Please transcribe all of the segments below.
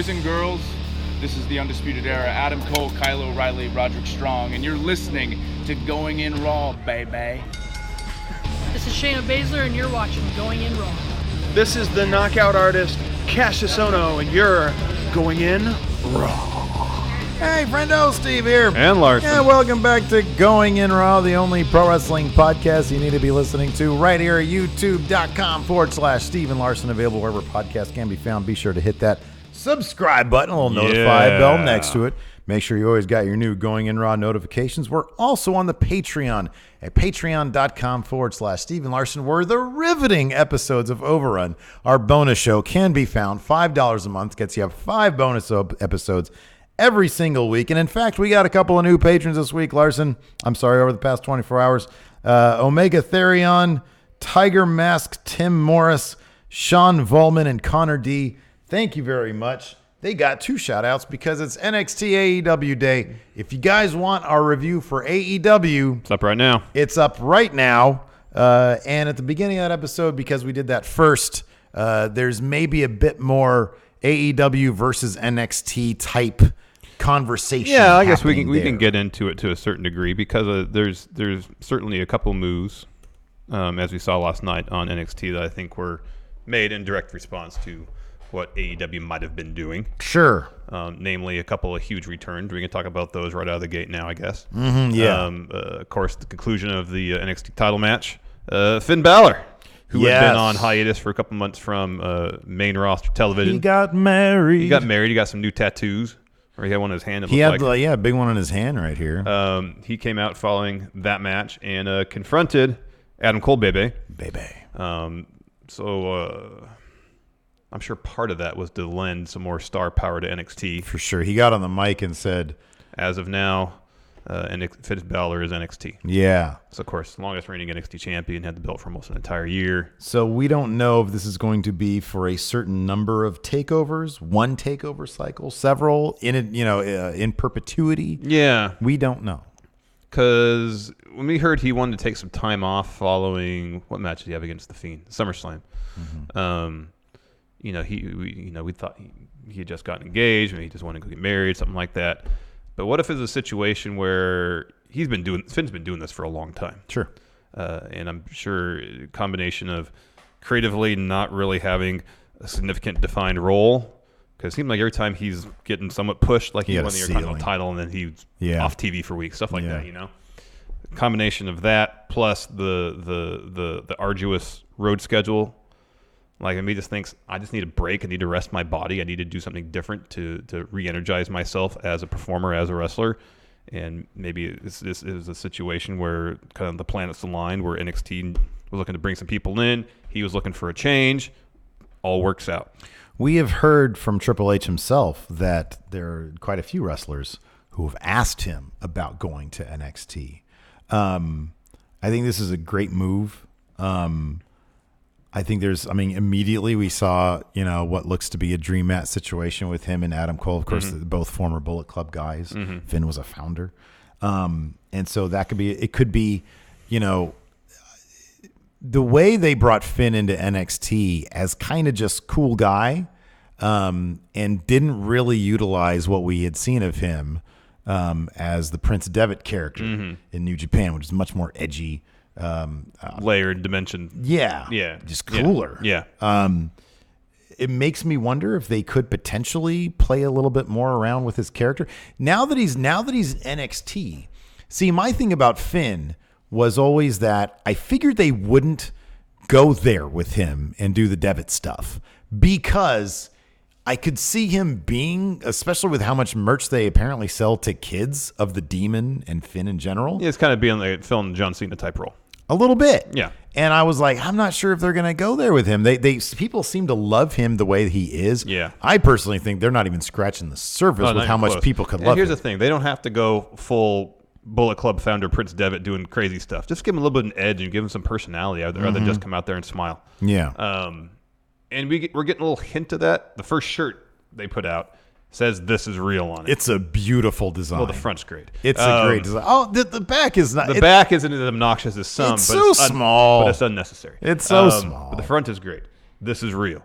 boys and girls. This is the Undisputed Era. Adam Cole, Kyle O'Reilly, Roderick Strong, and you're listening to Going In Raw, baby. This is Shayna Baszler, and you're watching Going In Raw. This is the knockout artist, Cassius Ohno, and you're Going In Raw. Hey, friendo, Steve here. And Larson. Yeah, welcome back to Going In Raw, the only pro wrestling podcast you need to be listening to right here at youtube.com/Steve and Larson, available wherever podcasts can be found. Be sure to hit that subscribe button, a little notify bell next to it. Make sure you always got your new Going In Raw notifications. We're also on the Patreon at patreon.com/Steve and Larson, where the riveting episodes of Overrun, our bonus show, can be found. $5 a month gets you 5 bonus episodes every single week. And in fact, we got a couple of new patrons this week, Larson. I'm sorry, over the past 24 hours. Omega Therion, Tiger Mask, Tim Morris, Sean Volman, and Connor D. Thank you very much. They got 2 shout-outs because it's NXT AEW Day. If you guys want our review for AEW... It's up right now. It's up right now. And at the beginning of that episode, because we did that first, there's maybe a bit more AEW versus NXT type conversation. Yeah, I guess we can get into it to a certain degree because there's certainly a couple moves, as we saw last night on NXT, that I think were made in direct response to what AEW might have been doing. Sure. Namely, a couple of huge returns. We can talk about those right out of the gate now, I guess. Yeah. Of course, the conclusion of the NXT title match. Finn Balor, who had been on hiatus for a couple months from main roster television. He got married. He got some new tattoos. Or he had one in his hand. He had a big one in his hand right here. He came out following that match and confronted Adam Cole, baby. So I'm sure part of that was to lend some more star power to NXT. For sure. He got on the mic and said, as of now, Finn Balor is NXT. Yeah. So, of course, longest reigning NXT champion, had the belt for almost an entire year. So we don't know if this is going to be for a certain number of takeovers, one takeover cycle, several, in perpetuity. Yeah. We don't know. Because when we heard he wanted to take some time off following, what match did he have against The Fiend? SummerSlam. Mm-hmm. We thought he had just gotten engaged, maybe he just wanted to go get married, something like that. But what if it's a situation where Finn's been doing this for a long time? Sure. And I'm sure a combination of creatively not really having a significant defined role, because it seemed like every time he's getting somewhat pushed, like he won the Intercontinental title and then he's off TV for weeks, stuff like that, Combination of that plus the arduous road schedule. Like, me just thinks, I just need a break. I need to rest my body. I need to do something different to re-energize myself as a performer, as a wrestler. And maybe this is a situation where kind of the planets aligned, where NXT was looking to bring some people in. He was looking for a change. All works out. We have heard from Triple H himself that there are quite a few wrestlers who have asked him about going to NXT. I think this is a great move. I think immediately we saw, what looks to be a dream match situation with him and Adam Cole. Of course, both former Bullet Club guys. Mm-hmm. Finn was a founder. And so it could be, the way they brought Finn into NXT as kind of just cool guy, and didn't really utilize what we had seen of him, as the Prince Devitt character in New Japan, which is much more edgy, layered dimension. Just cooler. It makes me wonder if they could potentially play a little bit more around with his character now that he's NXT. See, my thing about Finn was always that I figured they wouldn't go there with him and do the Devitt stuff, because I could see him being, especially with how much merch they apparently sell to kids of the Demon and Finn in general. Yeah, it's kind of being like filling John Cena type role. A little bit. Yeah. And I was like, I'm not sure if they're going to go there with him. People seem to love him the way he is. Yeah. I personally think they're not even scratching the surface with how much people could love him. Here's the thing. They don't have to go full Bullet Club founder Prince Devitt doing crazy stuff. Just give him a little bit of an edge and give him some personality rather than just come out there and smile. Yeah. And we're getting a little hint of that. The first shirt they put out says "This is real" on it. It's a beautiful design. Well, the front's great. It's a great design. Oh, the back is not. The back isn't as obnoxious as some. It's so small. But it's unnecessary. It's so small. But the front is great. This is real.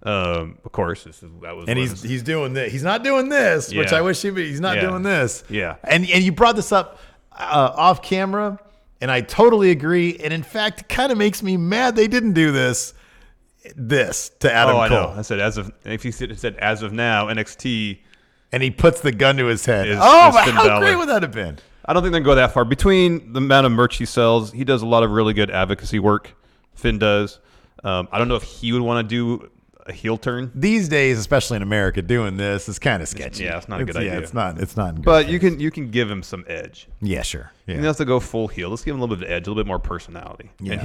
Of course, that was. And he's doing this. He's not doing this, which I wish he's not doing this. Yeah. And you brought this up off camera, and I totally agree. And in fact, it kind of makes me mad they didn't do this to Adam Cole. I know. I said if he said as of now NXT, and he puts the gun to his head. How great would that have been? I don't think they can go that far. Between the amount of merch he sells, he does a lot of really good advocacy work. Finn does. I don't know if he would want to do a heel turn these days, especially in America. Doing this is kind of sketchy. Yeah, it's not a good idea. It's not. But you can give him some edge. Yeah, sure. Yeah. He doesn't have to go full heel. Let's give him a little bit of edge, a little bit more personality. Yeah. And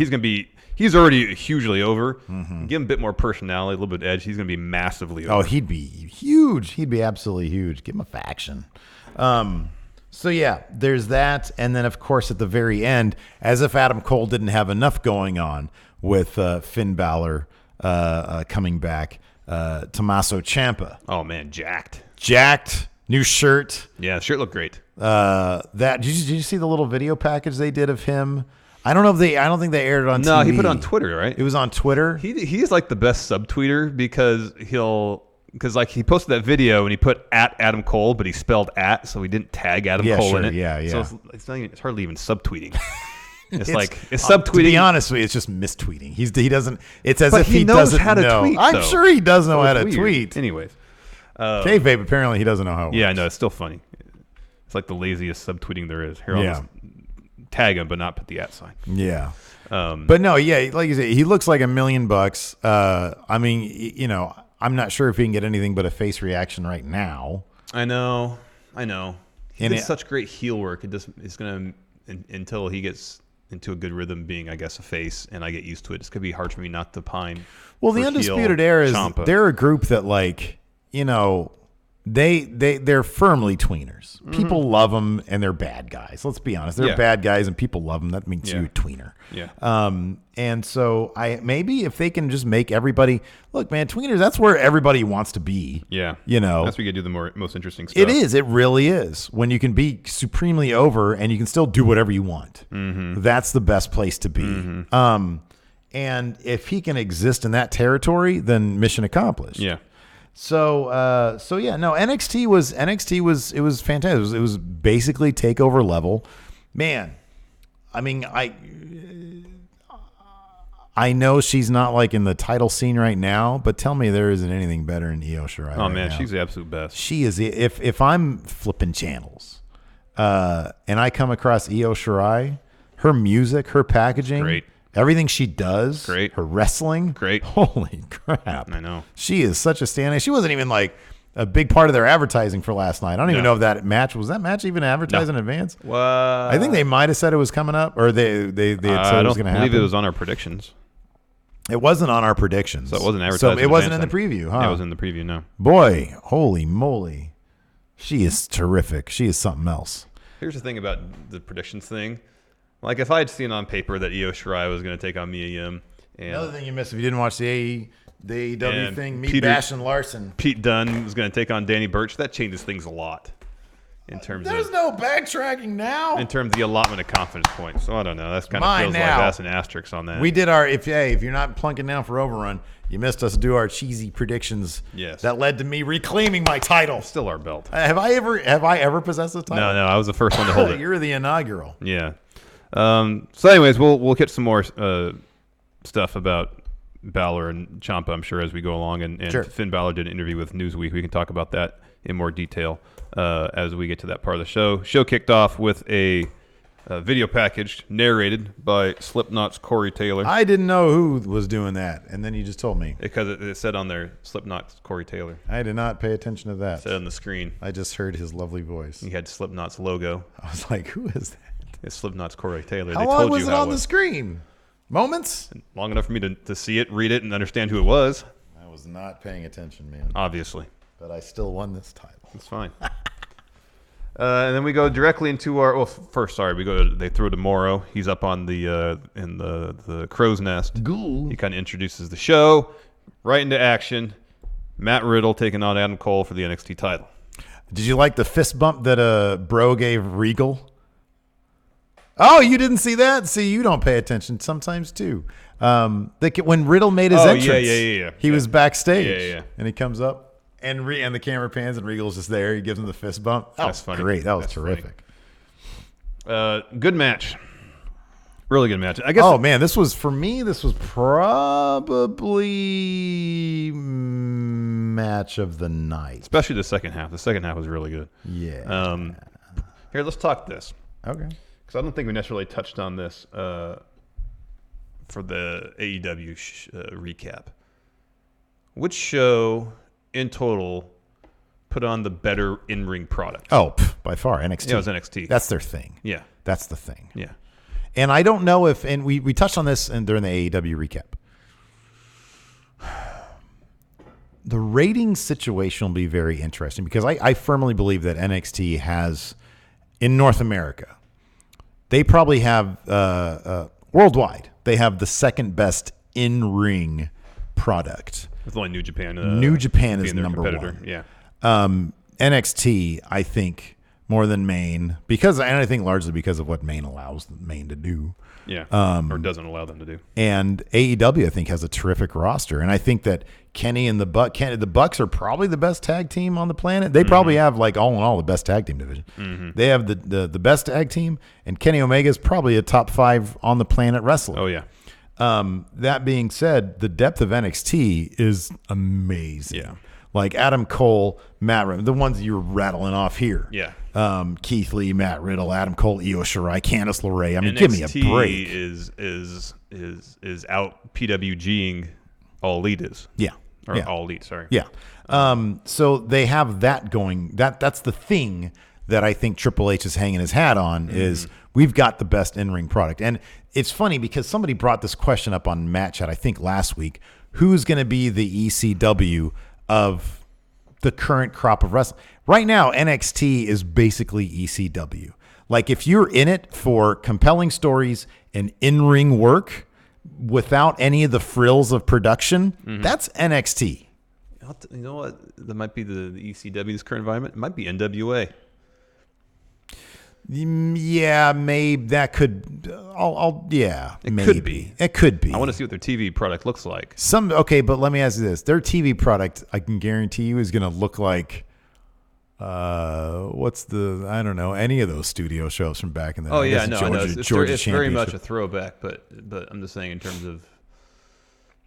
he's already hugely over. Mm-hmm. Give him a bit more personality, a little bit of edge. He's going to be massively over. Oh, he'd be huge. He'd be absolutely huge. Give him a faction. So yeah, there's that, and then of course at the very end, as if Adam Cole didn't have enough going on with Finn Balor coming back, Tommaso Ciampa. Oh man, jacked, new shirt. Yeah, the shirt looked great. Did you see the little video package they did of him? I don't think they aired it on TV. No, he put it on Twitter, right? It was on Twitter. He's like the best subtweeter because like he posted that video and he put at Adam Cole, but he spelled at, so he didn't tag Adam Cole in it. Yeah. So it's hardly even subtweeting. It's subtweeting. To be honest with you, it's just mistweeting. He doesn't. It's as if he knows doesn't how to know. tweet. I'm sure he does know how to tweet. Anyways, Kayfabe apparently he doesn't know how. Yeah, I know. It's still funny. It's like the laziest subtweeting there is. Here, I'll just tag him, but not put the at sign. Yeah. But no, yeah, like you say, he looks like $1 million. I mean, I'm not sure if he can get anything but a face reaction right now. I know. He did such great heel work. It's going to, until he gets into a good rhythm being, I guess, a face, and I get used to it. It's going to be hard for me not to pine. Well, the Undisputed Era is, they're a group that, like, they're firmly tweeners. Mm-hmm. People love them, and they're bad guys. Let's be honest. They're bad guys, and people love them. That makes you a tweener. Yeah. And so maybe if they can just make everybody look, man, tweeners, that's where everybody wants to be. Yeah. That's where you do the most interesting stuff. It is. It really is. When you can be supremely over and you can still do whatever you want. Mm-hmm. That's the best place to be. Mm-hmm. And if he can exist in that territory, then mission accomplished. Yeah. So yeah, no, NXT was fantastic. It was basically takeover level. Man, I mean, I know she's not like in the title scene right now, but tell me there isn't anything better than Io Shirai. Oh man, now. she's the absolute best. She is. If I'm flipping channels, and I come across Io Shirai, her music, her packaging, great. Everything she does, great. Her wrestling, great. Holy crap! I know she is such a stand. She wasn't even like a big part of their advertising for last night. I don't even know if that match was even advertised in advance. What? I think they might have said it was coming up, or they had said it was going to happen. I don't believe it was on our predictions. It wasn't on our predictions, so it wasn't advertised. So it wasn't in the preview, huh? It was in the preview. No. Boy, holy moly, she is terrific. She is something else. Here's the thing about the predictions thing. Like if I had seen on paper that Io Shirai was going to take on Mia Yim, and another thing you missed if you didn't watch the AEW thing, bashing Larson. Pete Dunne was going to take on Danny Birch. That changes things a lot in terms There's no backtracking now. In terms of the allotment of confidence points. So I don't know. That's kind of feels like that's an asterisk on that. We did our if you're not plunking down for Overrun, you missed us do our cheesy predictions. Yes. That led to me reclaiming my title. Still our belt. Have I ever possessed a title? No, I was the first one to hold it. You're the inaugural. Yeah. So anyways, we'll get some more stuff about Balor and Ciampa, I'm sure, as we go along. And sure. Finn Balor did an interview with Newsweek. We can talk about that in more detail as we get to that part of the show. Show kicked off with a video package narrated by Slipknot's Corey Taylor. I didn't know who was doing that, and then you just told me. Because it said on there, Slipknot's Corey Taylor. I did not pay attention to that. It said on the screen. I just heard his lovely voice. He had Slipknot's logo. I was like, who is that? It's Slipknot's Corey Taylor. How long was it on the screen? Moments? Long enough for me to see it, read it, and understand who it was. I was not paying attention, man. Obviously. But I still won this title. It's fine. And then we go directly into our. Well, first, sorry, they throw to Morrow. He's up on the in the crow's nest. Ghoul. He kind of introduces the show, right into action. Matt Riddle taking on Adam Cole for the NXT title. Did you like the fist bump that Bro gave Regal? Oh, you didn't see that? See, you don't pay attention sometimes too. When Riddle made his entrance, yeah. He was backstage, Yeah. and he comes up, and the camera pans, and Regal's just there. He gives him the fist bump. That was funny. Great. That was terrific. Good match. Really good match. I guess. Oh man, this was probably match of the night, especially the second half. The second half was really good. Yeah. Here, let's talk this. Okay. Because I don't think we necessarily touched on this for the AEW recap. Which show in total put on the better in-ring product? Oh, by far NXT. Yeah, it was NXT. That's their thing. Yeah. That's the thing. Yeah. And I don't know if, and we touched on this during the AEW recap. The rating situation will be very interesting because I firmly believe that NXT has, in North America, they probably have, worldwide, they have the second best in-ring product. With only New Japan. New Japan is their number competitor. one. Yeah. NXT, I think, more than Maine, and I think largely because of what Maine allows Maine to do. Yeah. Or doesn't allow them to do. And AEW, I think, has a terrific roster. And I think that Kenny and the Bucks are probably the best tag team on the planet. They probably have, like, all in all, the best tag team division. Mm-hmm. They have the best tag team, and Kenny Omega is probably a top 5 on the planet wrestler. Oh, yeah. That being said, the depth of NXT is amazing. Yeah. Like Adam Cole, Matt Riddle, the ones you're rattling off here. Yeah. Keith Lee, Matt Riddle, Adam Cole, Io Shirai, Candice LeRae. I mean, NXT give me a break. is out PWGing All Elite is. Yeah. Or yeah. All Elite, sorry. Yeah. So they have that going. That's the thing that I think Triple H is hanging his hat on is we've got the best in-ring product. And it's funny because somebody brought this question up on Matt Chat, I think last week. Who's going to be the ECW of the current crop of wrestling? Right now, NXT is basically ECW. Like, if you're in it for compelling stories and in-ring work without any of the frills of production, that's NXT. You know what? That might be the ECW's current environment. It might be NWA. Yeah, maybe that could. Could be. It could be. I want to see what their TV product looks like. Okay, but let me ask you this: their TV product, I can guarantee you, is going to look like, I don't know, any of those studio shows from back in the day. Oh yeah, no, Georgia it's very much a throwback, but I'm just saying in terms of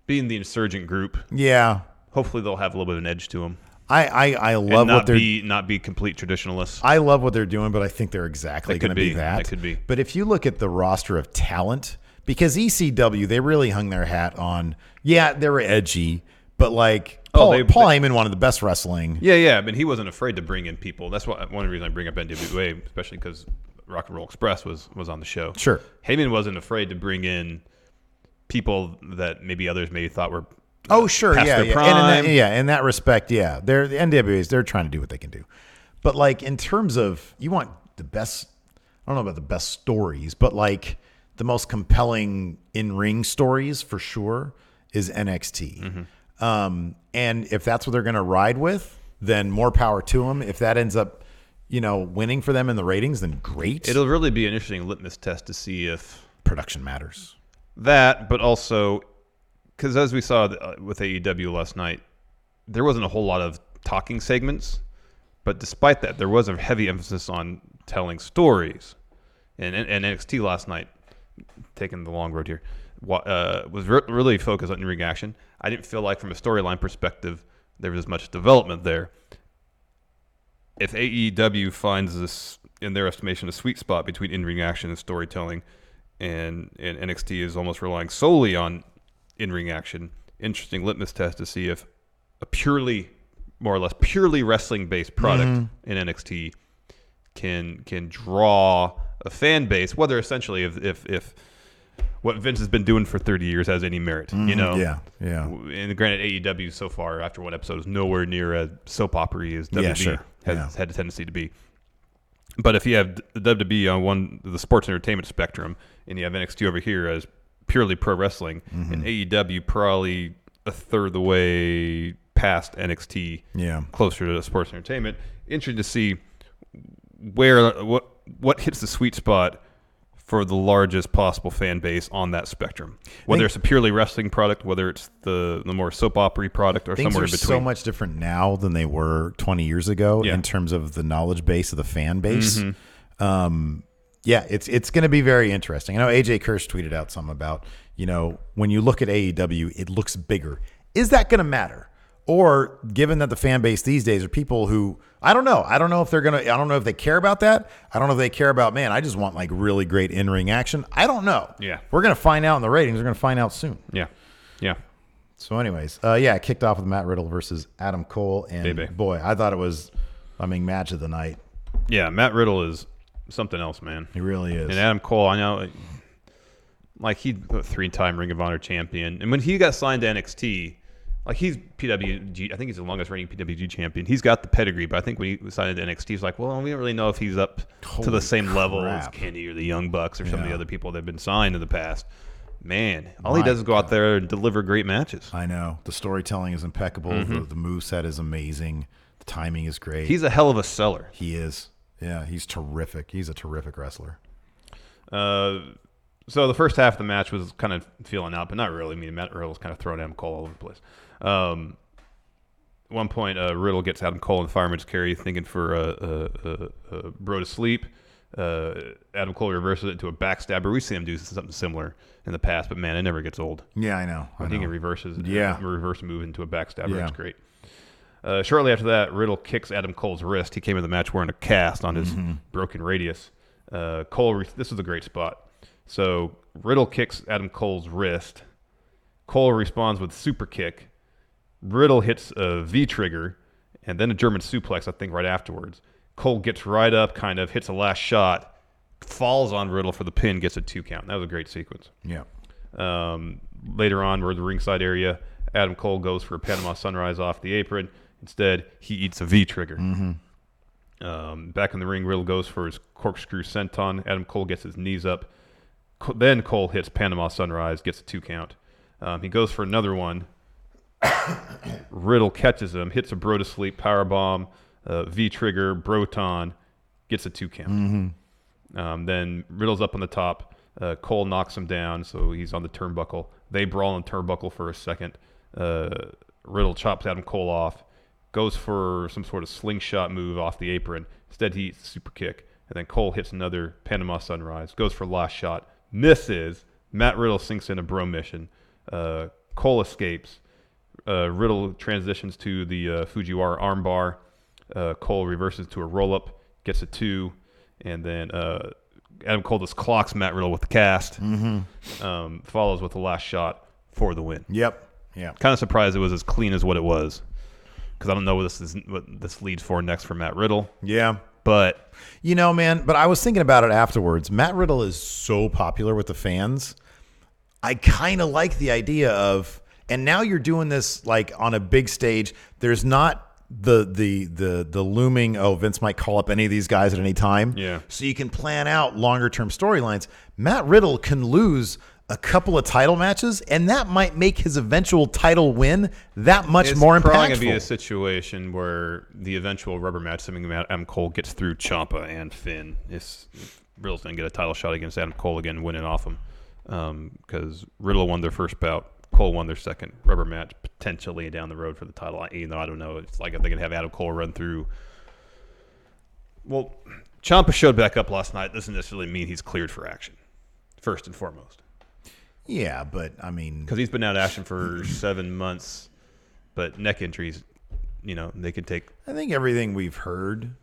being the insurgent group. Yeah. Hopefully they'll have a little bit of an edge to them. I love what they're not be complete traditionalists. I love what they're doing, but I think they're exactly going to be that. That could be. But if you look at the roster of talent, because ECW, they really hung their hat on. Yeah, they were edgy, but like Paul Heyman wanted the best wrestling. Yeah. I mean, he wasn't afraid to bring in people. That's one of the reasons I bring up NWA, especially because Rock and Roll Express was on the show. Sure, Heyman wasn't afraid to bring in people that maybe others thought were. Oh, sure, yeah. In that respect, yeah. The NWAs, they're trying to do what they can do. But, like, in terms of, you want the best, I don't know about the best stories, but, like, the most compelling in-ring stories, for sure, is NXT. And if that's what they're going to ride with, then more power to them. If that ends up, winning for them in the ratings, then great. It'll really be an interesting litmus test to see if production matters. That, but also... Because as we saw with AEW last night, there wasn't a whole lot of talking segments. But despite that, there was a heavy emphasis on telling stories. And NXT last night, taking the long road here, was really focused on in-ring action. I didn't feel like from a storyline perspective, there was as much development there. If AEW finds this, in their estimation, a sweet spot between in-ring action and storytelling, and NXT is almost relying solely on in-ring action, interesting litmus test to see if a more or less purely wrestling-based product in NXT can draw a fan base, whether essentially if what Vince has been doing for 30 years has any merit, Yeah. And granted, AEW so far, after one episode, is nowhere near a soap opera as WWE has had a tendency to be. But if you have the WWE on the sports entertainment spectrum, and you have NXT over here as purely pro wrestling, and AEW probably a third of the way past NXT, closer to sports entertainment. Interesting to see what hits the sweet spot for the largest possible fan base on that spectrum. Whether it's a purely wrestling product, whether it's the more soap opera product, or somewhere in between. Things are so much different now than they were 20 years ago in terms of the knowledge base of the fan base. It's going to be very interesting. I know AJ Kirsch tweeted out something about, when you look at AEW, it looks bigger. Is that going to matter? Or given that the fan base these days are people who, I don't know if they're going to, I don't know if they care about that. I don't know if they care about, man, I just want like really great in-ring action. I don't know. Yeah. We're going to find out in the ratings. We're going to find out soon. Yeah. Yeah. So anyways, it kicked off with Matt Riddle versus Adam Cole. And boy, I thought it was, match of the night. Yeah. Matt Riddle is something else, man. He really is. And Adam Cole, I know, like he's a 3-time Ring of Honor champion. And when he got signed to NXT, like he's PWG, I think he's the longest reigning PWG champion. He's got the pedigree, but I think when he signed to NXT, he's like, well, we don't really know if he's up to the same level as Kenny or the Young Bucks or some of the other people that have been signed in the past. Man, all he does is go out there and deliver great matches. I know. The storytelling is impeccable. The moveset is amazing. The timing is great. He's a hell of a seller. He is. Yeah, he's terrific. He's a terrific wrestler. So the first half of the match was kind of feeling out, but not really. I mean, Matt Riddle was kind of throwing Adam Cole all over the place. At one point, Riddle gets Adam Cole in the fireman's carry, thinking for a bro to sleep. Adam Cole reverses it into a backstabber. We've seen him do something similar in the past, but man, it never gets old. Yeah, I know. I think it reverses. Reverse move into a backstabber. Yeah. It's great. Shortly after that, Riddle kicks Adam Cole's wrist. He came in the match wearing a cast on his broken radius. Cole, this was a great spot. So Riddle kicks Adam Cole's wrist. Cole responds with super kick. Riddle hits a V-trigger and then a German suplex, I think, right afterwards. Cole gets right up, kind of, hits a last shot, falls on Riddle for the pin, gets a 2 count. That was a great sequence. Yeah. Later on, we're in the ringside area. Adam Cole goes for a Panama Sunrise off the apron. Instead, he eats a V-trigger. Back in the ring, Riddle goes for his corkscrew senton. Adam Cole gets his knees up. Then Cole hits Panama Sunrise, gets a 2 count. He goes for another one. Riddle catches him, hits a bro to sleep powerbomb, V-trigger, Broton, gets a 2 count. Then Riddle's up on the top. Cole knocks him down, so he's on the turnbuckle. They brawl on the turnbuckle for a second. Riddle chops Adam Cole off, goes for some sort of slingshot move off the apron. Instead, he eats a super kick. And then Cole hits another Panama Sunrise, goes for last shot, misses. Matt Riddle sinks in a bro mission. Cole escapes. Riddle transitions to the Fujiwara armbar. Cole reverses to a roll-up, gets a 2. And then Adam Cole just clocks Matt Riddle with the cast. Follows with the last shot for the win. Yep. Yeah. Kind of surprised it was as clean as what it was, because I don't know what this leads for next for Matt Riddle. Yeah. But man, but I was thinking about it afterwards. Matt Riddle is so popular with the fans. I kind of like the idea of, and now you're doing this like on a big stage. There's not the looming, Vince might call up any of these guys at any time. Yeah. So you can plan out longer term storylines. Matt Riddle can lose a couple of title matches, and that might make his eventual title win that much more impactful. It's probably going to be a situation where the eventual rubber match, something Adam Cole gets through Ciampa and Finn. If Riddle's going to get a title shot against Adam Cole again, winning off him. Because Riddle won their first bout, Cole won their second rubber match, potentially down the road for the title. I don't know. It's like if they can have Adam Cole run through. Well, Ciampa showed back up last night. Doesn't necessarily mean he's cleared for action, first and foremost. Yeah, but I mean, because he's been out of action for 7 months, but neck injuries, they could take. I think everything we've heard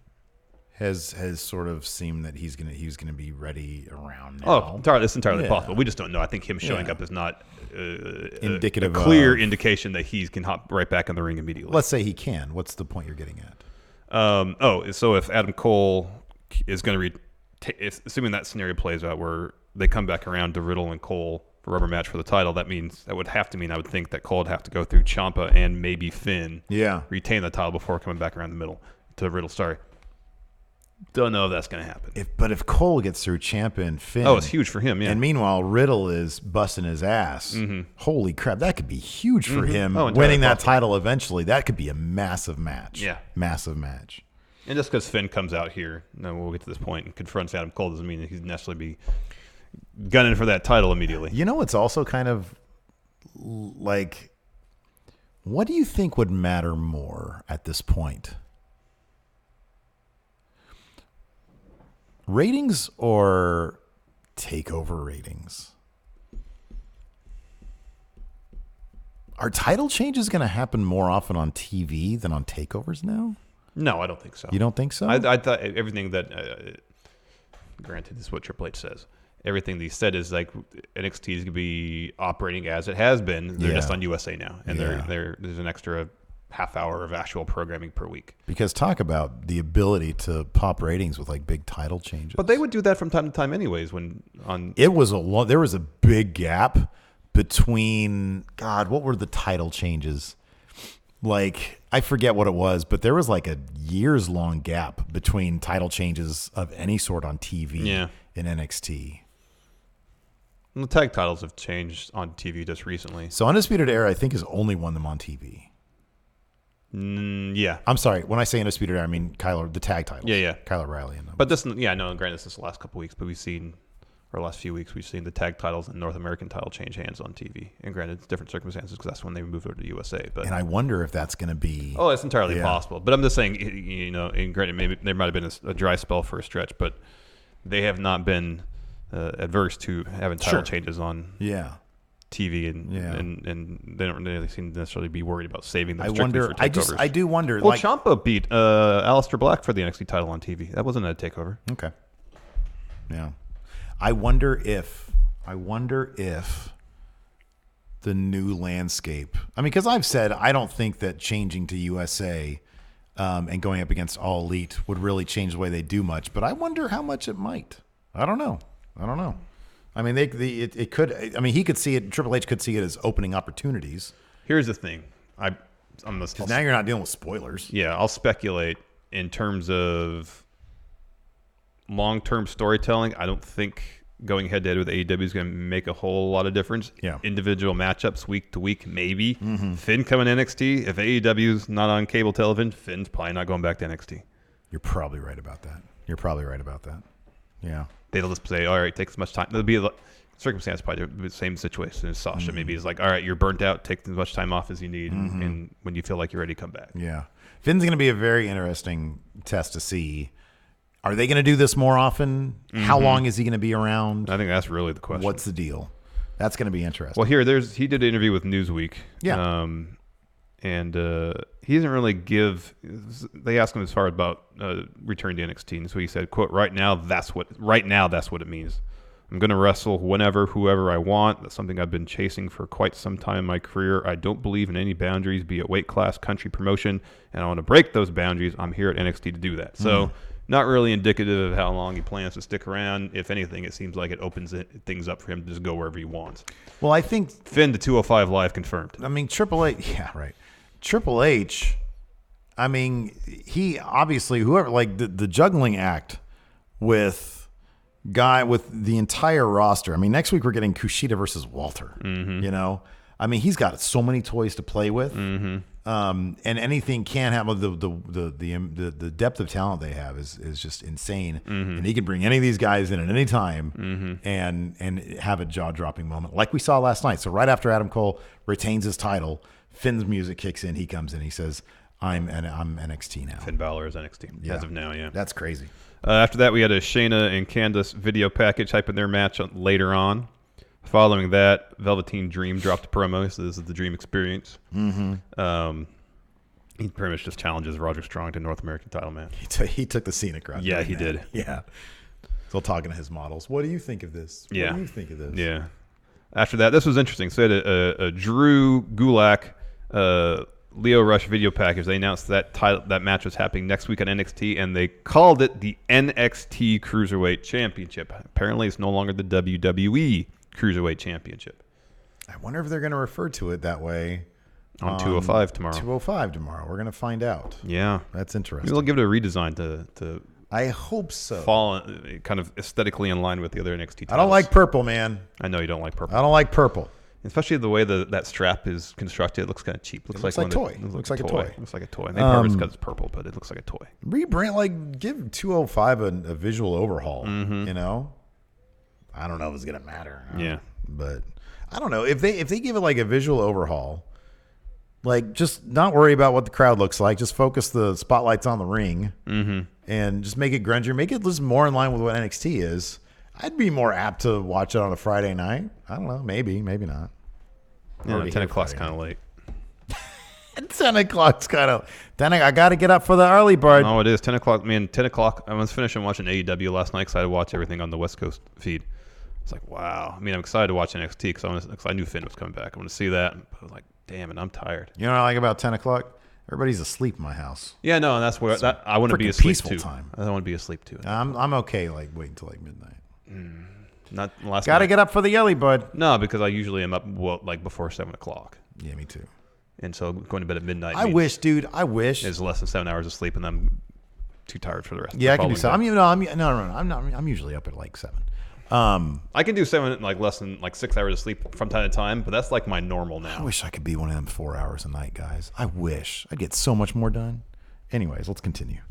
has sort of seemed that he's gonna be ready around now. Oh, it's entirely possible. We just don't know. I think him showing up is not indicative, a clear indication that he can hop right back in the ring immediately. Let's say he can. What's the point you're getting at? So if Adam Cole is going to assuming that scenario plays out where they come back around to Riddle and Cole for rubber match for the title, that would have to mean I would think that Cole would have to go through Ciampa and maybe Finn. Yeah. Retain the title before coming back around the middle to Riddle. Sorry. Don't know if that's going to happen. If Cole gets through Ciampa and Finn. Oh, it's huge for him, yeah. And meanwhile, Riddle is busting his ass. Holy crap. That could be huge for him. Winning that title eventually. That could be a massive match. Yeah. Massive match. And just because Finn comes out here, we'll get to this point, and confronts Adam Cole doesn't mean that he's necessarily be gunning for that title immediately. You know, it's also kind of like, what do you think would matter more at this point? Ratings or takeover ratings? Are title changes going to happen more often on TV than on takeovers now? No, I don't think so. You don't think so? I thought everything that, granted, this is what Triple H says. Everything that he said is like NXT is going to be operating as it has been. They're just on USA now, and there's an extra half hour of actual programming per week. Because talk about the ability to pop ratings with like big title changes. But they would do that from time to time, anyways. There was a big gap between what were the title changes? Like, I forget what it was, but there was like a years-long gap between title changes of any sort on TV in NXT. And the tag titles have changed on TV just recently. So Undisputed Era, I think, has only won them on TV. Yeah. I'm sorry. When I say Undisputed Era, I mean the tag titles. Yeah. Kyle O'Reilly and them. But granted, this is the last couple weeks, but last few weeks, we've seen the tag titles and North American title change hands on TV. And granted, it's different circumstances because that's when they moved over to USA. But and I wonder if that's going to be... Oh, it's entirely possible. But I'm just saying, and granted, maybe there might have been a dry spell for a stretch, but they have not been adverse to having title changes on TV, and they don't really seem to necessarily be worried about saving them strictly for takeovers. I do wonder... Well, Ciampa beat Aleister Black for the NXT title on TV. That wasn't a takeover. Okay. Yeah. I wonder if the new landscape... I mean, because I've said I don't think that changing to USA and going up against All Elite would really change the way they do much, but I wonder how much it might. I don't know. I mean, it could... I mean, he could see it... Triple H could see it as opening opportunities. Here's the thing. Because now you're not dealing with spoilers. Yeah, I'll speculate in terms of long-term storytelling. I don't think going head-to-head with AEW is going to make a whole lot of difference. Yeah. Individual matchups week to week, maybe. Mm-hmm. Finn coming to NXT. If AEW's not on cable television, Finn's probably not going back to NXT. You're probably right about that. Yeah. They'll just say, all right, take as much time. There'll be a circumstance, probably the same situation as Sasha. Mm-hmm. Maybe it's like, all right, you're burnt out. Take as much time off as you need, and when you feel like you're ready, come back. Yeah. Finn's going to be a very interesting test to see. Are they going to do this more often? Mm-hmm. How long is he going to be around? I think that's really the question. What's the deal? That's going to be interesting. Well, he did an interview with Newsweek. Yeah. And he doesn't really give. They asked him as far about returning to NXT, and so he said, "quote Right now, that's what it means. I'm going to wrestle whoever I want. That's something I've been chasing for quite some time in my career. I don't believe in any boundaries, be it weight class, country, promotion, and I want to break those boundaries. I'm here at NXT to do that." So. Not really indicative of how long he plans to stick around. If anything, it seems like it opens things up for him to just go wherever he wants. Well, I think Finn to 205 Live confirmed. I mean, Triple H, yeah, right. Triple H, I mean, he obviously, whoever, like the juggling act with the entire roster. I mean, next week we're getting Kushida versus Walter. Mm-hmm. You know, I mean, he's got so many toys to play with. Mm-hmm. And anything can happen. The depth of talent they have is just insane, and he can bring any of these guys in at any time and have a jaw dropping moment like we saw last night. So right after Adam Cole retains his title, Finn's music kicks in. He comes in. He says, "I'm NXT now." Finn Balor is NXT as of now. Yeah, that's crazy. After that, we had a Shayna and Candice video package hyping their match later on. Following that, Velveteen Dream dropped a promo. So this is the Dream Experience. Mm-hmm. He pretty much just challenges Roderick Strong to North American title match. He took the scenic route. Yeah, he did. Yeah. Still talking to his models. What do you think of this? Yeah. What do you think of this? Yeah. After that, this was interesting. So they had a Drew Gulak, Leo Rush video package. They announced that match was happening next week on NXT, and they called it the NXT Cruiserweight Championship. Apparently, it's no longer the WWE Cruiserweight Championship. I wonder if they're going to refer to it that way on 205 tomorrow. 205 tomorrow. We're going to find out. Yeah. That's interesting. Maybe they'll give it a redesign to I hope so. Fall kind of aesthetically in line with the other NXT titles. I don't like purple, man. I know you don't like purple. I don't like purple. Especially the way that strap is constructed. It looks kind of cheap. Looks like a toy. Looks like a toy. Looks like a toy. Maybe part of it's because it's purple, but it looks like a toy. Rebrand, give 205 a visual overhaul, you know? I don't know if it's gonna matter. Yeah, but I don't know if they give it like a visual overhaul, like just not worry about what the crowd looks like, just focus the spotlights on the ring, and just make it grungier, make it just more in line with what NXT is. I'd be more apt to watch it on a Friday night. I don't know, maybe not. Yeah, 10 o'clock's kind of late. 10 o'clock's kind of. Then I got to get up for the early bird. No, it is 10 o'clock. Man, 10 o'clock. I was finishing watching AEW last night because I had to watch everything on the West Coast feed. It's like, wow. I mean, I'm excited to watch NXT because I knew Finn was coming back. I want to see that. But I was like, damn it, I'm tired. You know what I like about 10 o'clock? Everybody's asleep in my house. Yeah, no, and that's where I want to be asleep too. Time. I don't want to be asleep too. I'm okay. Like waiting until like midnight. Not last. Got to get up for the early bud. No, because I usually am up like before 7 o'clock. Yeah, me too. And so going to bed at midnight. I wish It's less than 7 hours of sleep, and I'm too tired for the rest. Yeah, I can do 7. I'm usually up at like 7. I can do 7, like less than like 6 hours of sleep from time to time, but that's like my normal now. I wish I could be one of them 4 hours a night guys. I wish I'd get so much more done. Anyways, let's continue.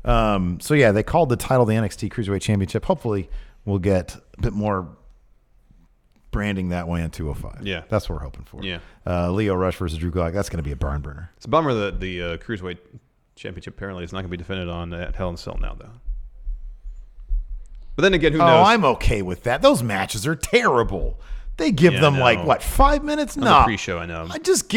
So yeah, they called the title the NXT Cruiserweight Championship. Hopefully, we'll get a bit more branding that way in 205. Yeah. That's what we're hoping for. Yeah. Leo Rush versus Drew Gulak. That's going to be a barn burner. It's a bummer that the Cruiserweight Championship apparently is not going to be defended on at Hell in a Cell now, though. But then again, who knows? Oh, I'm okay with that. Those matches are terrible. They give them like, what, 5 minutes? No. Pre-show, I know. I just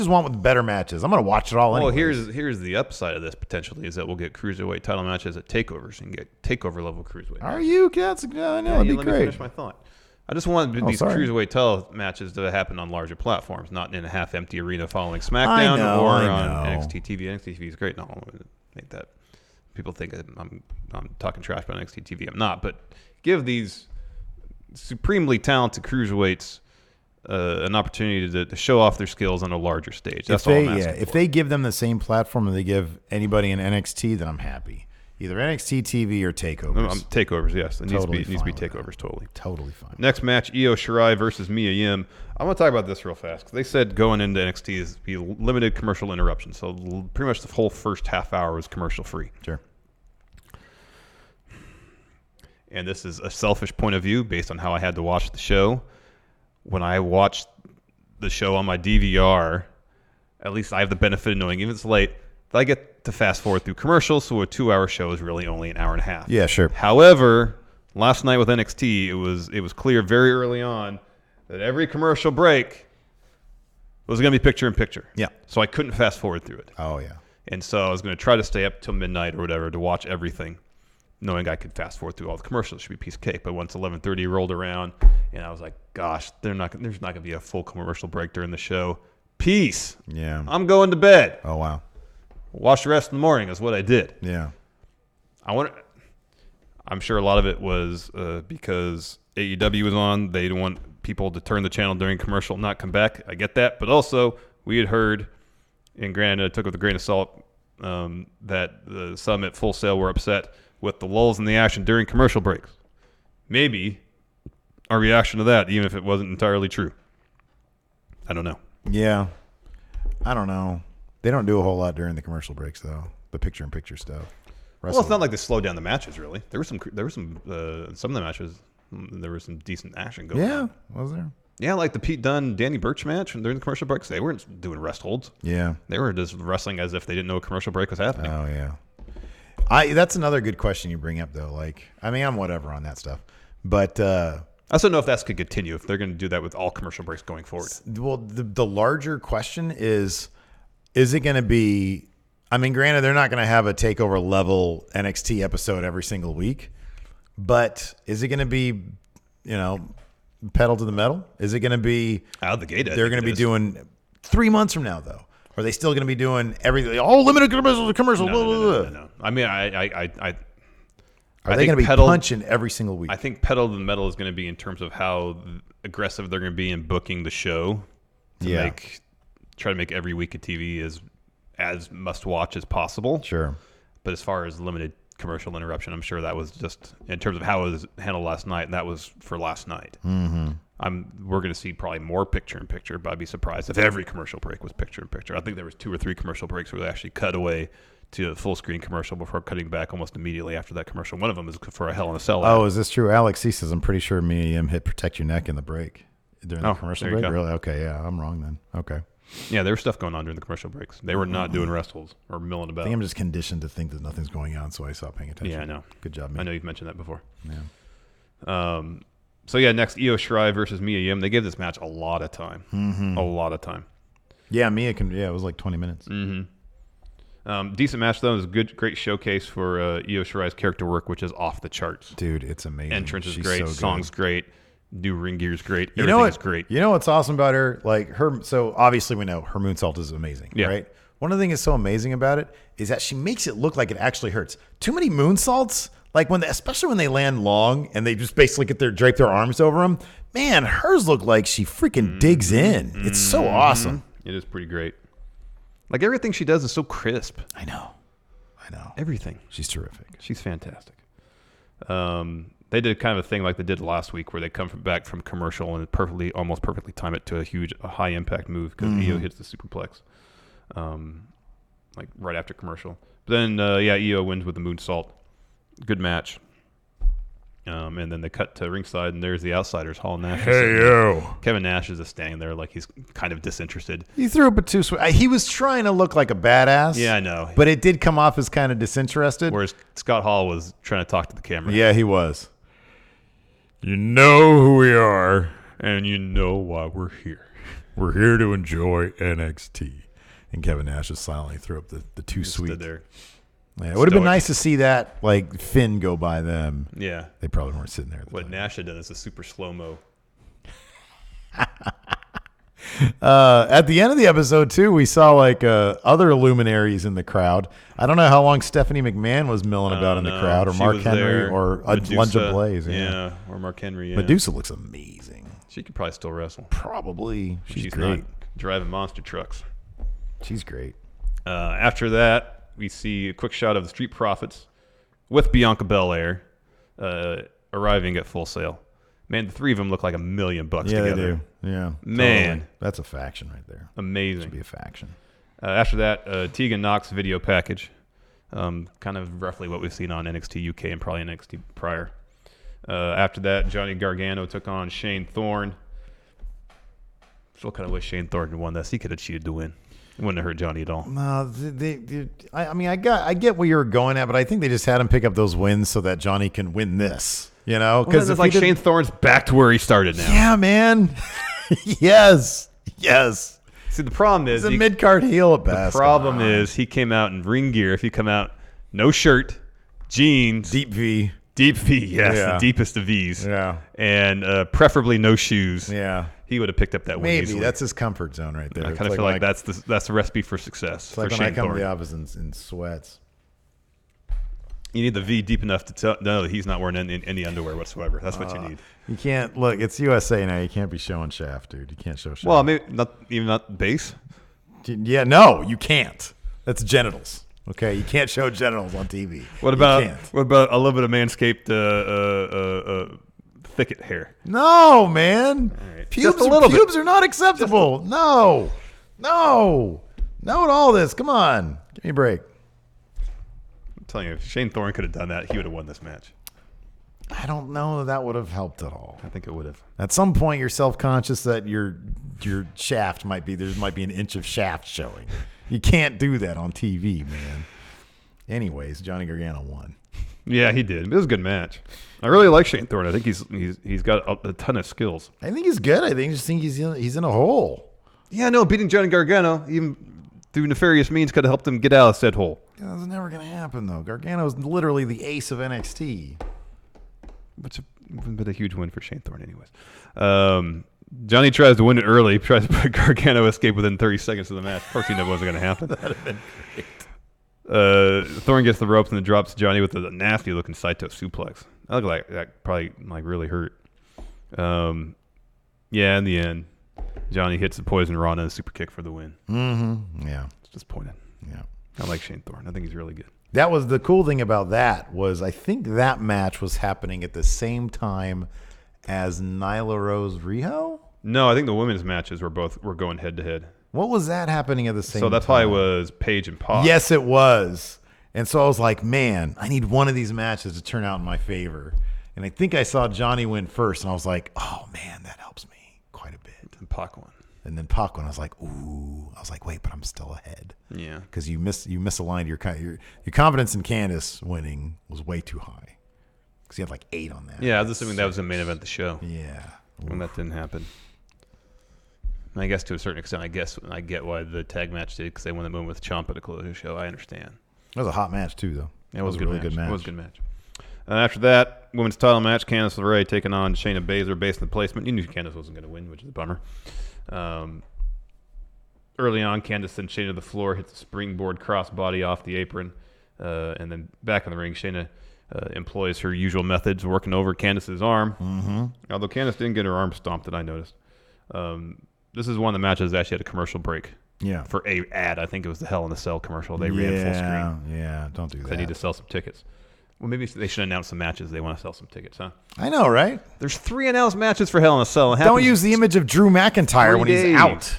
want with better matches. I'm going to watch it all anyway. Well, here's the upside of this potentially is that we'll get Cruiserweight title matches at takeovers and get takeover level Cruiserweight. Are you? That's, I know, it'd be let great. me finish my thought. I just want these Cruiserweight title matches to happen on larger platforms, not in a half-empty arena following SmackDown or on NXT TV. NXT TV is great. No, I want to make that. People think I'm talking trash about NXT TV. I'm not, but give these supremely talented cruiserweights an opportunity to show off their skills on a larger stage. That's all I'm asking for. If they give them the same platform that they give anybody in NXT, then I'm happy. Either NXT TV or takeovers. Takeovers, yes. It totally needs to be takeovers, totally. Totally fine. Next match, Io Shirai versus Mia Yim. I want to talk about this real fast because they said going into NXT is be limited commercial interruption. So pretty much the whole first half hour was commercial free. Sure. And this is a selfish point of view based on how I had to watch the show. When I watched the show on my DVR, at least I have the benefit of knowing, even if it's late, that I get to fast forward through commercials, so a 2-hour show is really only an hour and a half. Yeah, sure. However, last night with NXT, it was clear very early on that every commercial break was going to be picture-in-picture. Yeah. So I couldn't fast forward through it. Oh, yeah. And so I was going to try to stay up till midnight or whatever to watch everything, knowing I could fast forward through all the commercials. It should be a piece of cake. But once 11:30 rolled around, and I was like, gosh, there's not going to be a full commercial break during the show. Peace. Yeah. I'm going to bed. Oh, wow. Watch the rest in the morning is what I did. Yeah. I'm sure a lot of it was because AEW was on. They didn't want people to turn the channel during commercial and not come back. I get that. But also, we had heard, and granted, I took it with a grain of salt, that the some at Full Sail were upset with the lulls in the action during commercial breaks. Maybe our reaction to that, even if it wasn't entirely true. I don't know. Yeah. I don't know. They don't do a whole lot during the commercial breaks, though. The picture-in-picture stuff. Well, it's not like they slowed down the matches, really. There were some of the matches, there was some decent action going on. Yeah, was there? Yeah, like the Pete Dunne, Danny Birch match during the commercial breaks. They weren't doing rest holds. Yeah. They were just wrestling as if they didn't know a commercial break was happening. Oh, yeah. That's another good question you bring up, though. Like, I mean, I'm whatever on that stuff. But I also don't know if that's could continue, if they're going to do that with all commercial breaks going forward. Well, the larger question is it going to be, I mean, granted, they're not going to have a takeover level NXT episode every single week, but is it going to be, pedal to the metal? Is it going to be out of the gate? They're going to be doing 3 months from now, though. Are they still going to be doing everything? All limited commercials. No. I mean, are they going to be punching every single week? I think pedal to the metal is going to be in terms of how aggressive they're going to be in booking the show to try to make every week of TV as must watch as possible. Sure. But as far as limited commercial interruption, I'm sure that was just in terms of how it was handled last night, and that was for last night. Mm-hmm. We're going to see probably more picture-in-picture, but I'd be surprised if every commercial break was picture-in-picture. I think there was 2 or 3 commercial breaks where they actually cut away to a full screen commercial before cutting back almost immediately after that commercial. One of them is for a Hell in a Cell. Oh, is this true? Alex C says, I'm pretty sure Mia Yim hit Protect Your Neck in the break. During the commercial break? Really? Okay, yeah, I'm wrong then. Okay. Yeah, there was stuff going on during the commercial breaks. They were not doing wrestles or milling about. I think I'm just conditioned to think that nothing's going on, so I stopped paying attention. Yeah, I know. Good job, Mia. I know you've mentioned that before. Yeah. So, yeah, next, Io Shirai versus Mia Yim. They gave this match a lot of time. Mm-hmm. A lot of time. Yeah, it was like 20 minutes. Mm-hmm. Decent match, though. It was a great showcase for Io Shirai's character work, which is off the charts. Dude, it's amazing. Entrance is She's great. so good. Song's great. New ring gear's great. Everything is great. You know what's awesome about her? Like her. So obviously we know her moonsault is amazing, right? One of the things that's so amazing about it is that she makes it look like it actually hurts. Too many moonsaults, like especially when they land long and they just basically drape their arms over them. Man, hers look like she freaking digs in. It's so awesome. It is pretty great. Like everything she does is so crisp. I know. Everything. She's terrific. She's fantastic. They did kind of a thing like they did last week where they come back from commercial and almost perfectly time it to a high impact move because Io hits the superplex, like right after commercial. But then, Io wins with the moonsault. Good match. And then they cut to ringside, and there's the Outsiders, Hall and Nash. Hey, yo. Kevin Nash is just standing there like he's kind of disinterested. He threw up a too sweet. He was trying to look like a badass. Yeah, I know. But it did come off as kind of disinterested. Whereas Scott Hall was trying to talk to the camera. Yeah, he was. You know who we are. And you know why we're here. We're here to enjoy NXT. And Kevin Nash just silently threw up the too sweet. Stood there. Yeah, it would have been nice to see that, like, Finn go by them. Yeah. They probably weren't sitting there. What Nash had done is a super slow-mo. At the end of the episode, too, we saw, like, other luminaries in the crowd. I don't know how long Stephanie McMahon was milling about in the crowd, or Mark Henry, or Alundra Blaze. Yeah, or Mark Henry, yeah. Medusa looks amazing. She could probably still wrestle. Probably. She's great. Not driving monster trucks. She's great. After that, we see a quick shot of the Street Profits with Bianca Belair arriving at Full Sail. Man, the three of them look like $1 million together. Yeah, they do. Yeah. Man. Totally. That's a faction right there. Amazing. Should be a faction. After that, Tegan Knox video package. Kind of roughly what we've seen on NXT UK and probably NXT prior. After that, Johnny Gargano took on Shane Thorne. Still kind of wish Shane Thorne had won this. He could have cheated to win. It wouldn't have hurt Johnny at all. No, I get where you were going at, but I think they just had him pick up those wins so that Johnny can win this. You know, because it's like Shane Thorne's back to where he started now. Yeah, man. yes. See, the problem is he's a mid-card heel at best. The problem is he came out in ring gear. If he come out no shirt, jeans, deep V, yes, the deepest of V's, and preferably no shoes. Yeah. He would have picked up that win Maybe. Easily. That's his comfort zone right there. I kind of feel like that's the recipe for success. It's like when Shane I come Thorne. to the office in sweats. You need the V deep enough to tell no, he's not wearing any underwear whatsoever. That's what you need. You can't look. It's USA now. You can't be showing shaft, dude. You can't show shaft. Well, maybe not base. Yeah, no, you can't. That's genitals. Okay, you can't show genitals on TV. What about a little bit of manscaped thicket hair? No, man. Right. Pubes are not acceptable. No to all this. Come on, give me a break. I'm telling you, if Shane Thorne could have done that, he would have won this match. I don't know that would have helped at all. I think it would have. At some point, you're self-conscious that your shaft might be an inch of shaft showing. You can't do that on TV, man. Anyways, Johnny Gargano won. Yeah, he did. It was a good match. I really like Shane Thorne. I think he's got a ton of skills. I think he's good. I think he's in a hole. Yeah, no, beating Johnny Gargano even through nefarious means could have helped him get out of said hole. Yeah, that's never going to happen though. Gargano is literally the ace of NXT. It's been a huge win for Shane Thorne, anyways. Johnny tries to win it early. Tries to put Gargano escape within 30 seconds of the match. Of course, he knew it wasn't going to happen. That'd have been great. Thorne gets the ropes and then drops Johnny with a nasty-looking Saito suplex. That looked like that probably really hurt. Yeah, in the end, Johnny hits the Poison Rana and a super kick for the win. Mm-hmm. Yeah, it's disappointing. Yeah, I like Shane Thorne. I think he's really good. That was the cool thing about that was I think that match was happening at the same time as Nyla Rose Riho. No, I think the women's matches were going head to head. What was that happening at the same time? So that's why it was Paige and Pac. Yes, it was. And so I was like, man, I need one of these matches to turn out in my favor. And I think I saw Johnny win first, and I was like, oh, man, that helps me quite a bit. And Pac won. And then Pac won. I was like, ooh. I was like, wait, but I'm still ahead. Yeah. Because you misaligned your confidence in Candice winning was way too high. Because you had like 8 on that. Yeah, I was assuming that was the main event of the show. Yeah. When that didn't happen. I guess to a certain extent, I get why the tag match did, because they won the moment with Ciampa to close the show. I understand. That was a hot match too, though. It was a really good match. It was a good match. After that, women's title match, Candice LeRae taking on Shayna Baszler based on the placement. You knew Candice wasn't going to win, which is a bummer. Early on, Candice sent Shayna to the floor, hits a springboard crossbody off the apron, and then back in the ring, Shayna employs her usual methods, working over Candice's arm. Mm-hmm. Although Candice didn't get her arm stomped that I noticed. This is one of the matches that actually had a commercial break. Yeah. For a ad. I think it was the Hell in a Cell commercial. They ran full screen. Yeah, don't do that. They need to sell some tickets. Well, maybe they should announce some matches. They want to sell some tickets, huh? I know, right? There's 3 announced matches for Hell in a Cell. Don't use the image of Drew McIntyre when he's out.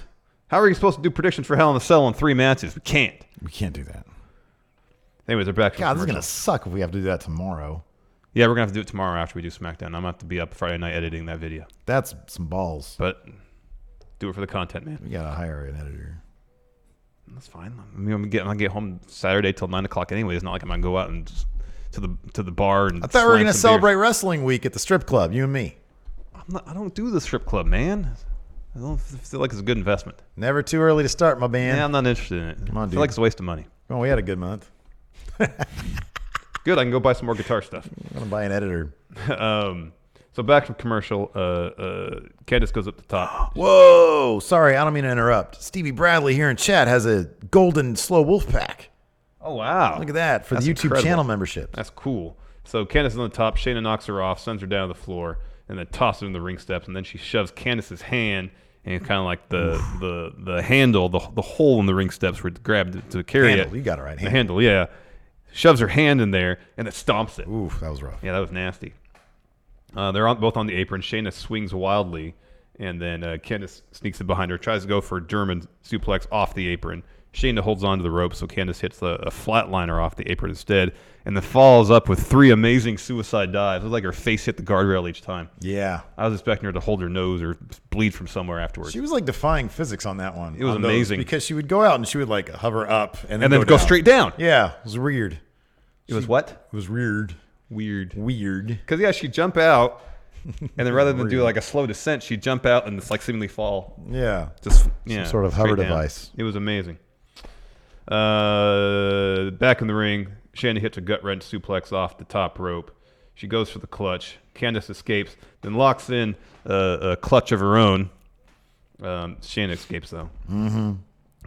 How are you supposed to do predictions for Hell in a Cell in 3 matches? We can't. We can't do that. Anyways, they're back. God, this is going to suck if we have to do that tomorrow. Yeah, we're going to have to do it tomorrow after we do SmackDown. I'm going to have to be up Friday night editing that video. That's some balls. But do it for the content, man. We got to hire an editor. That's fine. I mean, I'm going to get home Saturday till 9 o'clock anyway. It's not like I'm going to go out and just to the bar and I thought we were going to celebrate wrestling week at the strip club, you and me. I don't do the strip club, man. I don't feel like it's a good investment. Never too early to start, my man. Yeah, I'm not interested in it. Come on, I dude. feel like it's a waste of money. Oh, we had a good month. Good, I can go buy some more guitar stuff. I'm going to buy an editor. So back from commercial, Candice goes up the top. Whoa! Sorry, I don't mean to interrupt. Stevie Bradley here in chat has a golden slow wolf pack. Oh, wow. Look at that for That's the YouTube incredible. channel membership. That's cool. So Candice is on the top. Shayna knocks her off, sends her down to the floor, and then tosses her in the ring steps. And then she shoves Candice's hand, and it's kind of like the handle, the hole in the ring steps where it grabbed to carry Handle, it. you got it right. The handle, yeah. Shoves her hand in there, and then stomps it. Oof, that was rough. Yeah, that was nasty. They're both on the apron. Shayna swings wildly, and then Candice sneaks in behind her, tries to go for a German suplex off the apron. Shayna holds on to the rope, so Candice hits a flatliner off the apron instead, and then follows up with 3 amazing suicide dives. It was like her face hit the guardrail each time. Yeah. I was expecting her to hold her nose or bleed from somewhere afterwards. She was like defying physics on that one. It was amazing. Because she would go out and she would like hover up and then go down. straight down. Yeah, it was weird. It was what? It was weird. Weird. Weird. Because, she'd jump out, and then rather than do like a slow descent, she'd jump out and it's like seemingly fall. Yeah. Just Some sort of hover straight down. device. It was amazing. Back in the ring, Shayna hits a gut-wrench suplex off the top rope. She goes for the clutch. Candice escapes, then locks in a clutch of her own. Shayna escapes, though. Mm-hmm.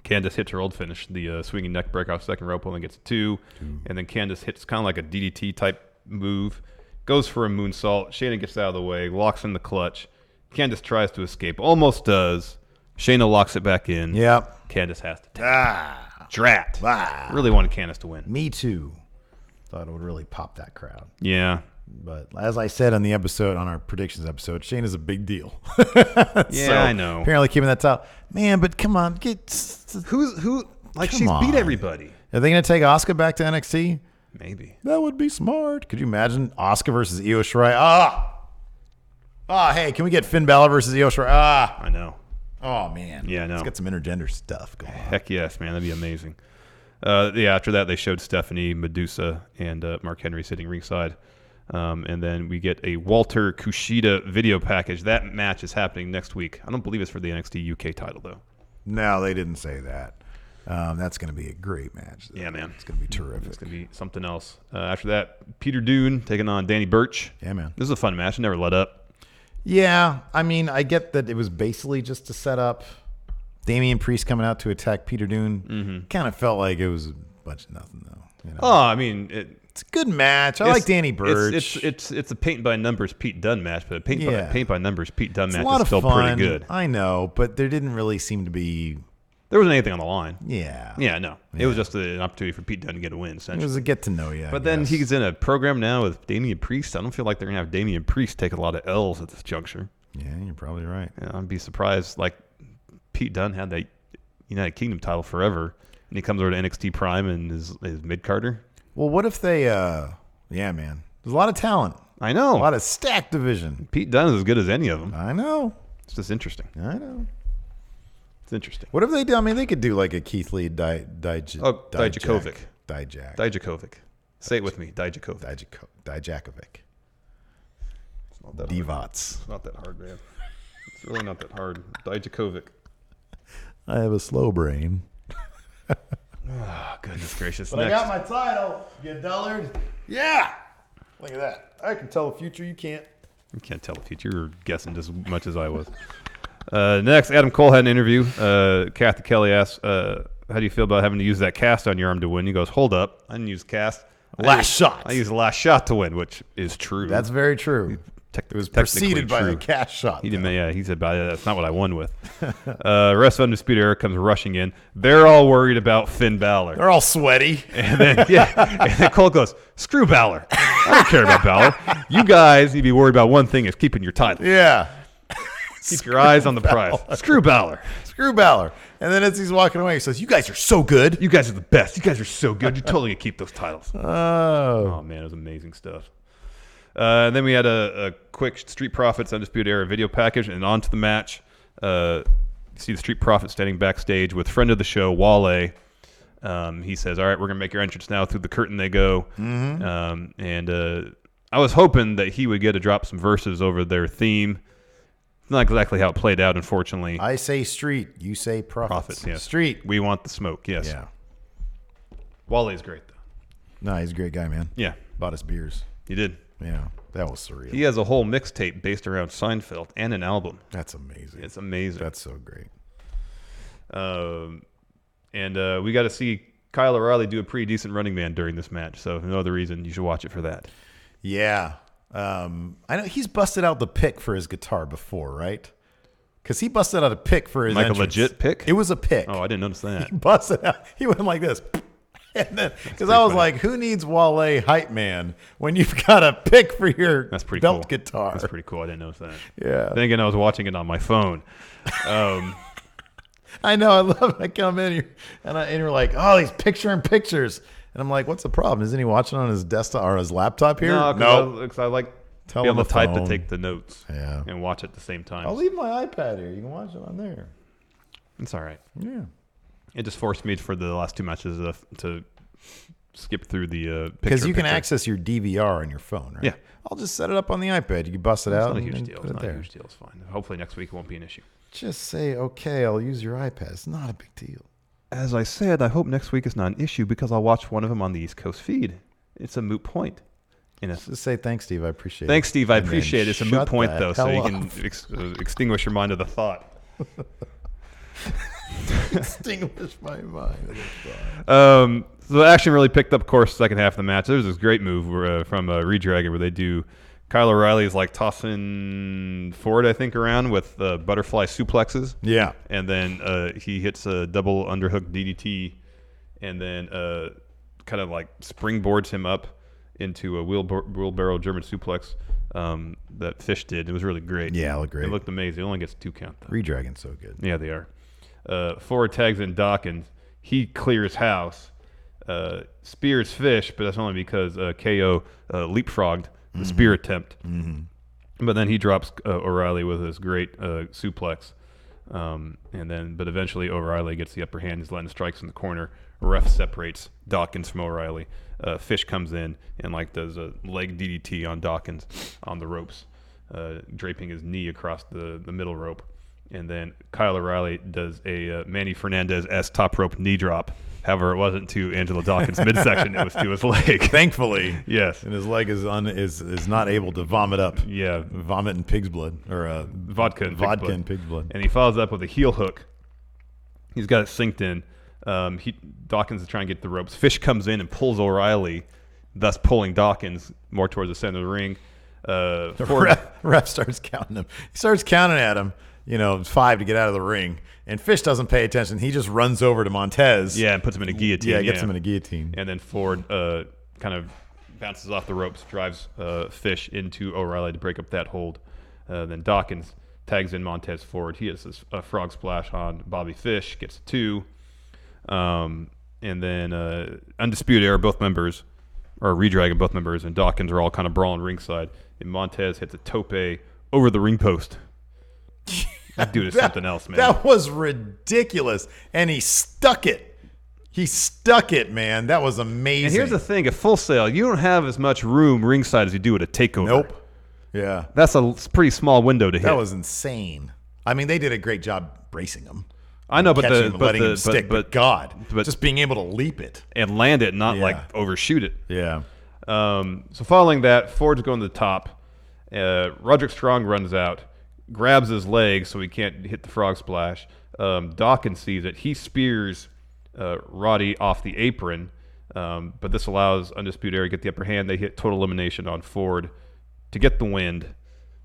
Candice hits her old finish, the swinging neck break off second rope, only gets a 2. And then Candice hits kind of like a DDT-type move. Goes for a moonsault. Shayna gets out of the way, locks in the clutch. Candice tries to escape, almost does. Shayna locks it back in. Yep. Candice has to take Drat. Ah. Really wanted Candice to win. Me too. Thought it would really pop that crowd. Yeah. But as I said on the episode, on our predictions episode, Shayna's a big deal. Yeah, I know. Apparently keeping that top. Man, but come on. Who? Like, Come she's on. beat everybody. Are they going to take Asuka back to NXT? Maybe. That would be smart. Could you imagine Asuka versus Io Shirai? Hey, can we get Finn Balor versus Io Shirai? I know. Oh, man. Yeah, I know. Let's get some intergender stuff going on. Heck yes, man. That'd be amazing. After that, they showed Stephanie, Medusa, and Mark Henry sitting ringside. And then we get a Walter Kushida video package. That match is happening next week. I don't believe it's for the NXT UK title, though. No, they didn't say that. That's going to be a great match. Yeah, man. It's going to be terrific. It's going to be something else. After that, Peter Dune taking on Danny Birch. Yeah, man. This is a fun match. It never let up. Yeah, I mean, I get that it was basically just to set up Damian Priest coming out to attack Peter Dune. Mm-hmm. Kind of felt like it was a bunch of nothing, though. You know? Oh, I mean, it's a good match. I like Danny Birch. It's a paint by numbers Pete Dunne match, but a paint by numbers Pete Dunne match is still fun. pretty good. I know, but there didn't really seem to be. There wasn't anything on the line. Yeah. Yeah, no. Yeah. It was just an opportunity for Pete Dunne to get a win, essentially. It was a get to know you. But then he's in a program now with Damian Priest. I don't feel like they're going to have Damian Priest take a lot of L's at this juncture. Yeah, you're probably right. Yeah, I'd be surprised. Like, Pete Dunne had that United Kingdom title forever, and he comes over to NXT Prime and is mid-carder. Well, what if they? Yeah, man. There's a lot of talent. I know. A lot of stacked division. Pete Dunne is as good as any of them. I know. It's just interesting. I know. It's interesting. What if they do? I mean, they could do like a Keith Lee Dijakovic. Dijakovic. Say it with me. Dijakovic. Dijakovic. It's not that Divots. hard. It's not that hard, man. It's really not that hard. Dijakovic. I have a slow brain. Oh, goodness gracious. But Next. I got my title, you dullard. Yeah. Look at that. I can tell the future. You can't. You can't tell the future. You're guessing just as much as I was. Next, Adam Cole had an interview. Kathy Kelly asked, how do you feel about having to use that cast on your arm to win? He goes, hold up. I didn't use cast. I used the last shot to win, which is true. That's very true. It was preceded by a cast shot. He didn't. Yeah, he said, that's not what I won with. Rest of Undisputed Era comes rushing in. They're all worried about Finn Balor. They're all sweaty. And then, and then Cole goes, screw Balor. I don't care about Balor. You guys need to be worried about one thing, is keeping your title. Yeah. Keep your eyes on the prize. Screw Balor. Screw Balor. And then as he's walking away, he says, you guys are so good. You guys are the best. You guys are so good. You're totally going to keep those titles. Oh, man, it was amazing stuff. And then we had a quick Street Profits Undisputed Era video package, and on to the match. You see the Street Profits standing backstage with friend of the show, Wale. He says, all right, we're going to make your entrance now. Through the curtain they go. Mm-hmm. And I was hoping that he would get to drop some verses over their theme. Not exactly how it played out, unfortunately. I say street. You say profits. Yes. Street. We want the smoke, yes. Yeah. Wale's great, though. No, he's a great guy, man. Yeah. Bought us beers. He did. Yeah. That was surreal. He has a whole mixtape based around Seinfeld and an album. That's amazing. It's amazing. That's so great. And we got to see Kyle O'Reilly do a pretty decent running man during this match. So, no other reason you should watch it for that. Yeah. I know he's busted out the pick for his guitar before, right? Because he busted out a pick for his entrance. A legit pick? It was a pick. Oh, I didn't notice that. He busted out. He went like this. And then, because I was funny. Like, who needs Wale hype man when you've got a pick for your belt guitar? That's pretty cool. I didn't notice that. Yeah. Then again, I was watching it on my phone. I know. I love it. I come in here and you're like, oh, he's picturing pictures. And I'm like, what's the problem? Isn't he watching on his desktop or his laptop here? No, because I like to be able to type to take the notes and watch at the same time. I'll leave my iPad here. You can watch it on there. It's all right. Yeah. It just forced me for the last two matches to skip through the picture. Because you can access your DVR on your phone, right? Yeah. I'll just set it up on the iPad. You can bust it out. It's not a huge deal. It's not a huge deal. It's fine. Hopefully next week it won't be an issue. Just say, okay, I'll use your iPad. It's not a big deal. As I said, I hope next week is not an issue because I'll watch one of them on the East Coast feed. It's a moot point. Just say thanks, Steve. I appreciate it. Thanks, Steve. I appreciate it. It's a moot point, though, so you can extinguish your mind of the thought. Extinguish my mind of the thought. So the action really picked up, of course, second half of the match. There's this great move from Redragon where they do Kyle O'Reilly's like tossing forward, I think, around with butterfly suplexes. Yeah. And then he hits a double underhook DDT and then kind of like springboards him up into a wheelbarrow German suplex that Fish did. It was really great. Yeah, it looked great. It looked amazing. It only gets 2 count, though. Redragon's so good. Yeah, they are. Forward tags in Dawkins. He clears house. Spears Fish, but that's only because KO leapfrogged the spear attempt. Mm-hmm. But then he drops O'Reilly with his great suplex. But eventually O'Reilly gets the upper hand. He's letting strikes in the corner. Ref separates Dawkins from O'Reilly. Fish comes in and does a leg DDT on Dawkins on the ropes, draping his knee across the middle rope. And then Kyle O'Reilly does a Manny Fernandez-esque top rope knee drop. However, it wasn't to Angelo Dawkins' midsection; it was to his leg. Thankfully, yes. And his leg is not able to vomit up. Yeah, vomit and pig's blood or vodka and pig's blood. And he follows up with a heel hook. He's got it synced in. Dawkins is trying to get the ropes. Fish comes in and pulls O'Reilly, thus pulling Dawkins more towards the center of the ring. The ref starts counting him. He starts counting at him. 5 to get out of the ring. And Fish doesn't pay attention. He just runs over to Montez. Yeah, and puts him in a guillotine. Yeah, gets him in a guillotine. And then Ford kind of bounces off the ropes, drives Fish into O'Reilly to break up that hold. Then Dawkins tags in Montez Ford. He has a frog splash on Bobby Fish, gets 2. And then Undisputed Era, both members, or redragging both members, and Dawkins are all kind of brawling ringside. And Montez hits a tope over the ring post. That dude is something else, man. That was ridiculous. And he stuck it. Man. That was amazing. And here's the thing. At Full Sail, you don't have as much room ringside as you do at a takeover. Nope. Yeah. That's a pretty small window to hit. That was insane. I mean, they did a great job bracing him. I know, but letting him stick. But God, just being able to leap it and land it, not like overshoot it. Yeah. So following that, Ford's going to the top. Roderick Strong runs out, grabs his leg so he can't hit the frog splash. Dawkins sees it. He spears Roddy off the apron, but this allows Undisputed Era to get the upper hand. They hit total elimination on Ford to get the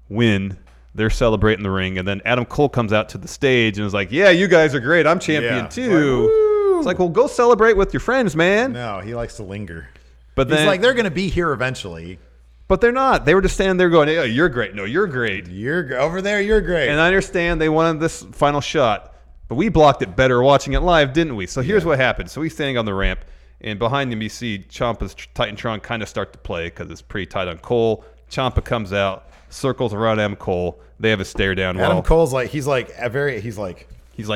win. They're celebrating the ring, and then Adam Cole comes out to the stage and is like, yeah, you guys are great. I'm champion too. It's like, well, go celebrate with your friends, man. No, he likes to linger. But then, he's like, they're going to be here eventually. But they're not. They were just standing there going, hey, you're great. No, you're great. You're over there. You're great. And I understand they wanted this final shot, but we blocked it better watching it live, didn't we? So here's what happened. So he's standing on the ramp, and behind him you see Ciampa's Titantron kind of start to play because it's pretty tight on Cole. Ciampa comes out, circles around Adam Cole. They have a stare down. Adam Cole's like he's like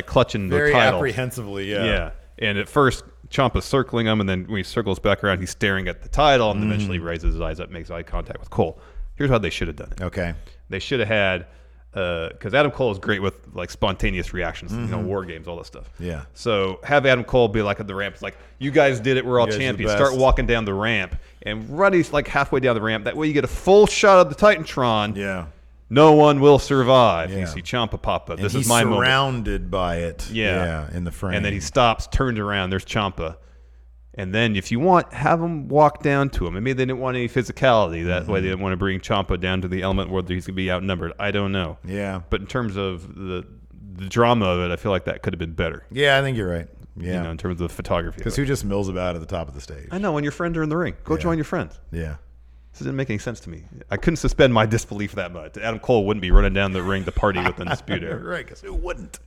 clutching the very title apprehensively. Yeah. And at first Ciampa's circling him, and then when he circles back around, he's staring at the title, and eventually raises his eyes up, makes eye contact with Cole. Here's how they should have done it. Okay. They should have had because Adam Cole is great with like spontaneous reactions, war games, all that stuff. Yeah. So have Adam Cole be like at the ramp, it's like, you guys did it, we're all champions. Start walking down the ramp, and Roddy's like halfway down the ramp. That way you get a full shot of the Titantron. Yeah. No one will survive. Yeah. You see Ciampa pop up. And this is my moment. He's surrounded by it. Yeah. In the frame. And then he stops, turns around. There's Ciampa. And then if you want, have him walk down to him. Maybe they didn't want any physicality. That way they didn't want to bring Ciampa down to the element where he's going to be outnumbered. I don't know. Yeah. But in terms of the drama of it, I feel like that could have been better. Yeah, I think you're right. Yeah. In terms of the photography. Because who just mills about at the top of the stage? I know. When your friends are in the ring, go join your friends. Yeah. This didn't make any sense to me. I couldn't suspend my disbelief that much. Adam Cole wouldn't be running down the ring to party with Undisputed Era. Right, because who wouldn't?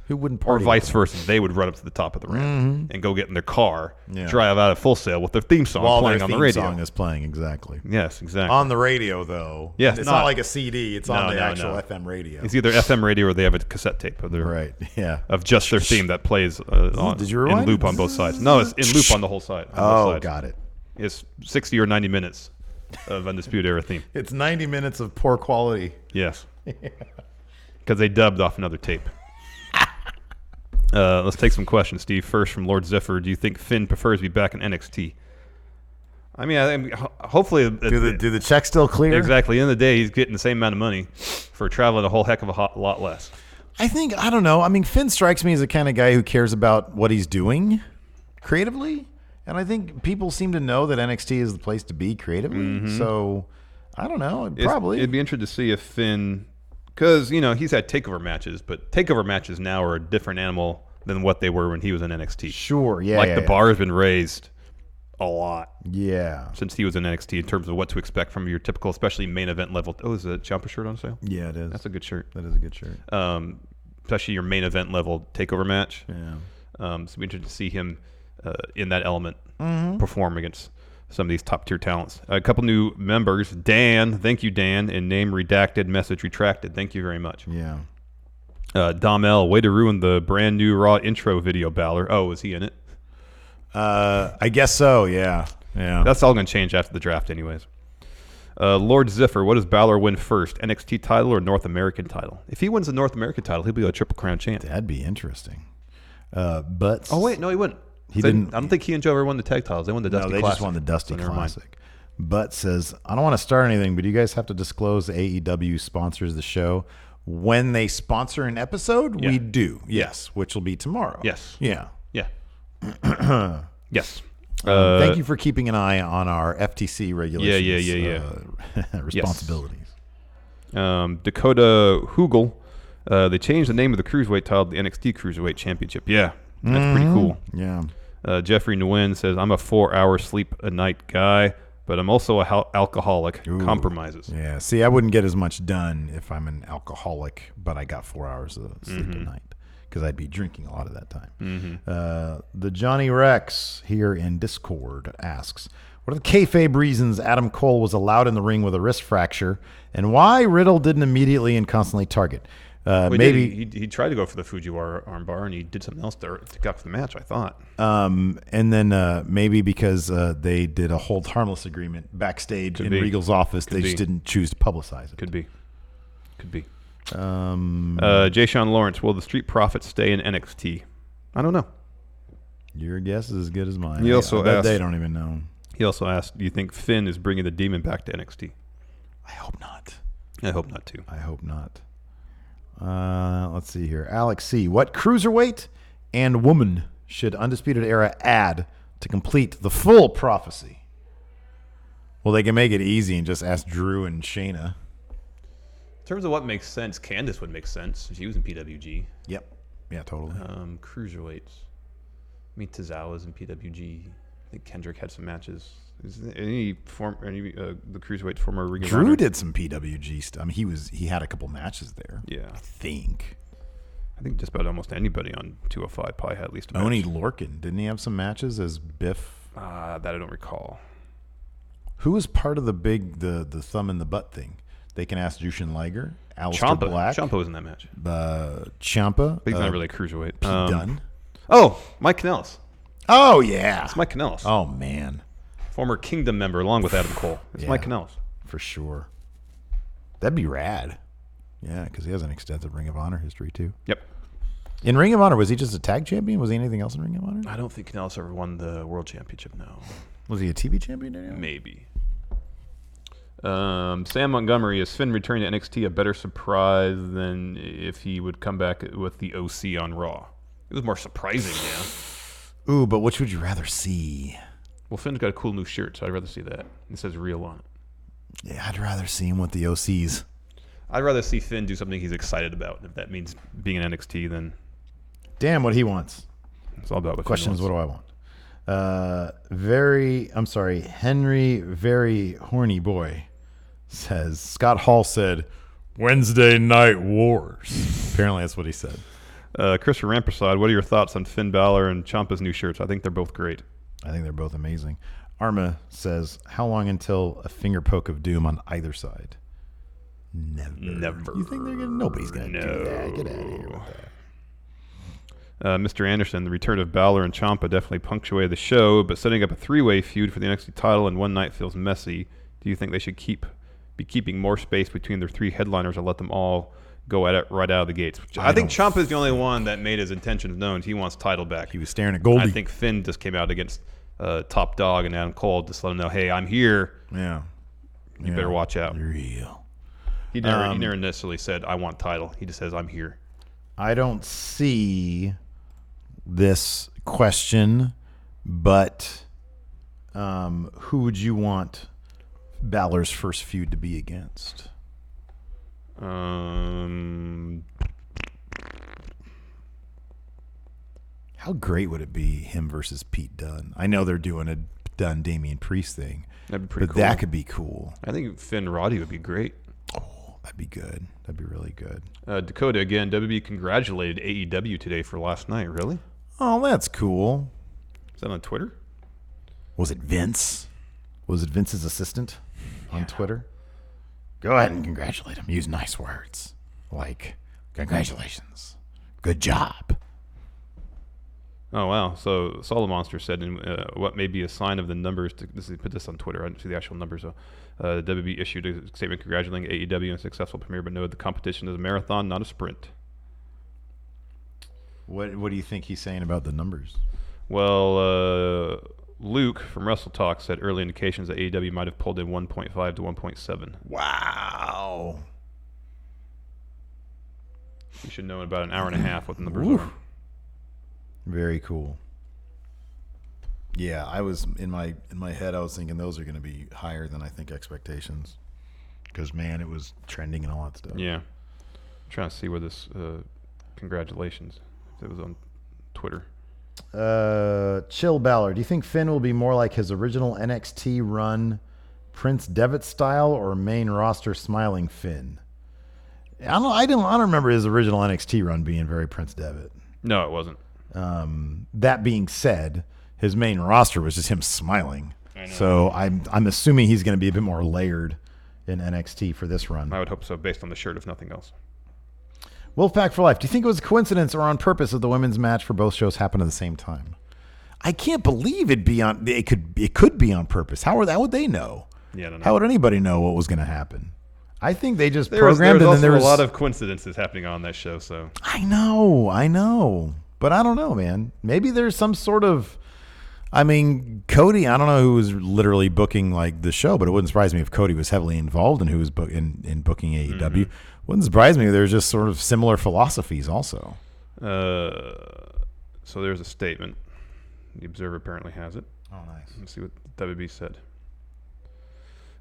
Who wouldn't Or party? vice versa. They would run up to the top of the ramp and go get in their car, drive out of Full Sail with their theme song playing on the radio. While their theme song is playing, exactly. Yes, exactly. On the radio, though. Yes, it's not like a CD. It's on the actual FM radio. It's either FM radio or they have a cassette tape of their of just their theme that plays Did you rewind? in loop on both sides. No, it's in loop on the whole side. Got it. It's 60 or 90 minutes of Undisputed Era theme. It's 90 minutes of poor quality. Yes. Because they dubbed off another tape. Let's take some questions, Steve. First from Lord Zephyr. Do you think Finn prefers to be back in NXT? I mean, hopefully... Do the checks still clear? Exactly. At the end of the day, he's getting the same amount of money for traveling a whole heck of a lot less. I don't know. I mean, Finn strikes me as the kind of guy who cares about what he's doing creatively. And I think people seem to know that NXT is the place to be creatively. Mm-hmm. So, I don't know. It'd be interesting to see if Finn... Because, he's had takeover matches, but takeover matches now are a different animal than what they were when he was in NXT. Sure, yeah. The bar has been raised a lot. Yeah. Since he was in NXT in terms of what to expect from your typical, especially main event level. Oh, is the Ciampa shirt on sale? Yeah, it is. That's a good shirt. That is a good shirt. Especially your main event level takeover match. Yeah. So it'll be interesting to see him in that element perform against some of these top tier talents. A couple new members. Dan, thank you, Dan. And name redacted, message retracted. Thank you very much. Yeah. Dom L, way to ruin the brand new Raw intro video, Balor. Oh, is he in it? I guess so, yeah. Yeah. That's all going to change after the draft anyways. Lord Ziffer, what does Balor win first? NXT title or North American title? If he wins the North American title, he'll be a Triple Crown champ. That'd be interesting. But oh, wait, no, he wouldn't. He didn't. I don't think he and Joe ever won the tag titles. They won the Dusty Classic. They just won the Dusty Classic. But says, I don't want to start anything, but you guys have to disclose AEW sponsors the show. When they sponsor an episode, we do. Yes, which will be tomorrow. Yes. Yeah. Yeah. Yes. Thank you for keeping an eye on our FTC regulations. Responsibilities. Yes. Dakota Hugel, they changed the name of the Cruiserweight title to the NXT Cruiserweight Championship. Yeah. That's pretty cool. Yeah. Jeffrey Nguyen says, I'm a 4-hour sleep a night guy, but I'm also an alcoholic. Ooh. Compromises. Yeah. See, I wouldn't get as much done if I'm an alcoholic, but I got 4 hours of sleep a night because I'd be drinking a lot of that time. The Johnny Rex here in Discord asks, What are the kayfabe reasons Adam Cole was allowed in the ring with a wrist fracture, and why Riddle didn't immediately and constantly target? Maybe he tried to go for the Fujiwara armbar, and he did something else to get for the match, I thought. And then maybe because they did a hold harmless agreement backstage in Regal's office, they just didn't choose to publicize it. Could be. Jay Sean Lawrence, will the Street Profits stay in NXT? I don't know. Your guess is as good as mine. He also asked, they don't even know. He also asked, do you think Finn is bringing the Demon back to NXT? I hope not. I hope not, too. I hope not. Let's see here. Alex C. What cruiserweight and woman should Undisputed Era add to complete the full prophecy? Well, they can make it easy and just ask Drew and Shayna. In terms of what makes sense, Candice would make sense. She was in PWG. Yep. Yeah, totally. Cruiserweights. I mean, Tozawa's in PWG. I think Kendrick had some matches. Is there any the cruiserweight former Ring of Honor? Drew did some PWG stuff. I mean, he had a couple matches there. Yeah, I think just about almost anybody on 205 probably had at least a match. Oni Lorcan, didn't he have some matches as Biff? That I don't recall. Who was part of the thumb in the butt thing? They can ask Jushin Liger, Aleister Black. Ciampa was in that match. Ciampa. But he's not really a cruiserweight. Pete Dunne. Oh, Mike Kanellis. Oh, yeah. It's Mike Kanellis. Oh, man. Former Kingdom member along with Adam Cole. It's Mike Kanellis. For sure. That'd be rad. Yeah, because he has an extensive Ring of Honor history, too. Yep. In Ring of Honor, was he just a tag champion? Was he anything else in Ring of Honor? I don't think Kanellis ever won the World Championship, no. Was he a TV champion? Maybe. Sam Montgomery, is Finn returning to NXT a better surprise than if he would come back with the OC on Raw? It was more surprising, yeah. Ooh, but which would you rather see? Well, Finn's got a cool new shirt, so I'd rather see that. It says real on it. Yeah, I'd rather see him with the OCs. I'd rather see Finn do something he's excited about. If that means being in NXT, then... Damn what he wants. It's all about what Question is, Finn what wants. do I want? Henry Very Horny Boy says, Scott Hall said, Wednesday Night Wars. Apparently that's what he said. Christopher Rampersad, what are your thoughts on Finn Balor and Ciampa's new shirts? I think they're both great. I think they're both amazing. Arma says, how long until a finger poke of doom on either side? Never. You think they're gonna? Nobody's gonna do that. Get out of here with that. Mr. Anderson, the return of Balor and Ciampa definitely punctuated the show, but setting up a three-way feud for the NXT title in one night feels messy. Do you think they should be keeping more space between their three headliners or let them all go at it right out of the gates? I think Ciampa's the only one that made his intentions known. He wants title back. He was staring at Goldie. I think Finn just came out against Top Dog and Adam Cole, just let him know, hey, I'm here. Yeah. You better watch out. Real. He never necessarily said, I want title. He just says, I'm here. I don't see this question, but who would you want Balor's first feud to be against? How great would it be him versus Pete Dunne? I know they're doing a Dunne Damian Priest thing, that'd be pretty cool. That could be cool. I think Finn Roddy would be great. Oh, that'd be good. That'd be really good. Dakota, again, WB congratulated AEW today for last night. Really? Oh, that's cool. Is that on Twitter? Was it Vince? Was it Vince's assistant on Twitter? Go ahead and congratulate him. Use nice words like, congratulations. Good job. Oh, wow. So Solid Monster said, what may be a sign of the numbers, put this on Twitter, I didn't see the actual numbers, WB issued a statement congratulating AEW on a successful premiere, but noted the competition is a marathon, not a sprint. What do you think he's saying about the numbers? Well, Luke from Wrestle Talk said early indications that AEW might have pulled in 1.5 to 1.7. Wow. We should know in about an hour and a half what the numbers are. Very cool. Yeah, I was in my head. I was thinking those are going to be higher than I think expectations, because man, it was trending and all that stuff. Yeah, I'm trying to see where this congratulations, if it was on Twitter. Chill Balor, do you think Finn will be more like his original NXT run, Prince Devitt style, or main roster smiling Finn? I don't remember his original NXT run being very Prince Devitt. No, it wasn't. That being said, his main roster was just him smiling. So I'm assuming he's going to be a bit more layered in NXT for this run. I would hope so, based on the shirt, if nothing else. Wolfpack for life. Do you think it was a coincidence or on purpose that the women's match for both shows happened at the same time? I can't believe it could be on purpose. How would they know? Yeah, I don't know. How would anybody know what was going to happen? I think they just There was programmed and then there was a lot of coincidences happening on that show. So I know, but I don't know, man. Maybe there's some sort of. I mean, Cody. I don't know who was literally booking like the show, but it wouldn't surprise me if Cody was heavily involved in who was in booking AEW. Mm-hmm. Wouldn't surprise me if there's just sort of similar philosophies also. So there's a statement. The Observer apparently has it. Oh, nice. Let's see what WB said.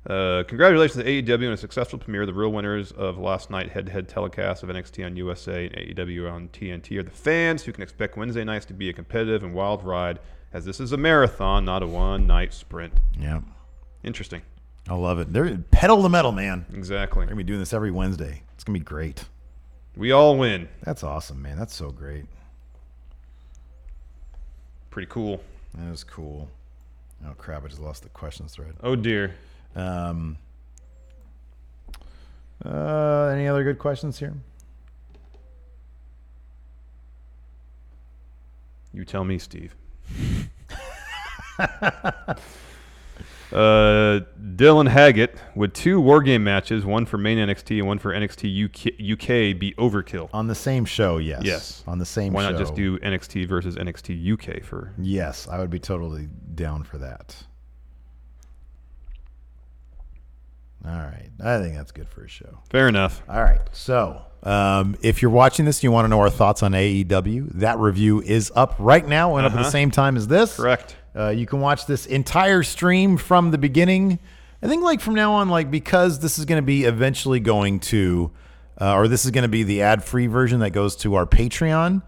Congratulations to AEW on a successful premiere. The real winners of last night head-to-head telecast of NXT on USA and AEW on TNT are the fans who can expect Wednesday nights to be a competitive and wild ride, as this is a marathon, not a one-night sprint. Yeah. Interesting. I love it. They're pedal to metal, man. Exactly. We're going to be doing this every Wednesday. It's going to be great. We all win. That's awesome, man. That's so great. Pretty cool. That is cool. Oh, crap. I just lost the questions thread. Oh, dear. Any other good questions here? You tell me, Steve. Dylan Haggett, would 2 War Game matches, one for main NXT and one for NXT UK, be overkill? On the same show, yes. Yes. On the same show. Why not just do NXT versus NXT UK for... Yes, I would be totally down for that. All right. I think that's good for a show. Fair enough. All right. So, if you're watching this and you want to know our thoughts on AEW, that review is up right now. Went up at the same time as this. Correct. You can watch this entire stream from the beginning. I think like from now on, like because this is going to be eventually going to, or this is going to be the ad-free version that goes to our Patreon,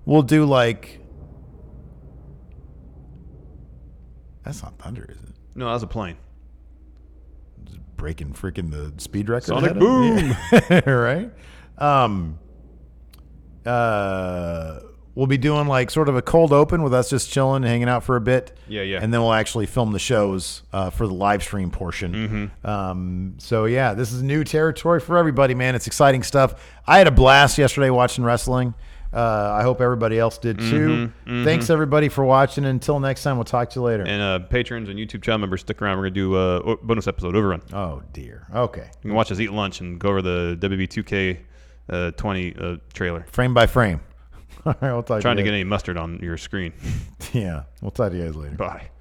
we'll do like, that's not thunder, is it? No, that was a plane. Just breaking freaking the speed record. Sonic boom. Yeah. Right? We'll be doing like sort of a cold open with us just chilling and hanging out for a bit. Yeah. And then we'll actually film the shows for the live stream portion. Mm-hmm. So, yeah, this is new territory for everybody, man. It's exciting stuff. I had a blast yesterday watching wrestling. I hope everybody else did too. Thanks, everybody, for watching. Until next time, we'll talk to you later. And patrons and YouTube channel members, stick around. We're going to do a bonus episode, Overrun. Oh, dear. Okay. You can watch us eat lunch and go over the WWE 2K20 trailer. Frame by frame. All right, we'll talk Trying to you get any mustard on your screen. Yeah, we'll talk to you guys later. Bye.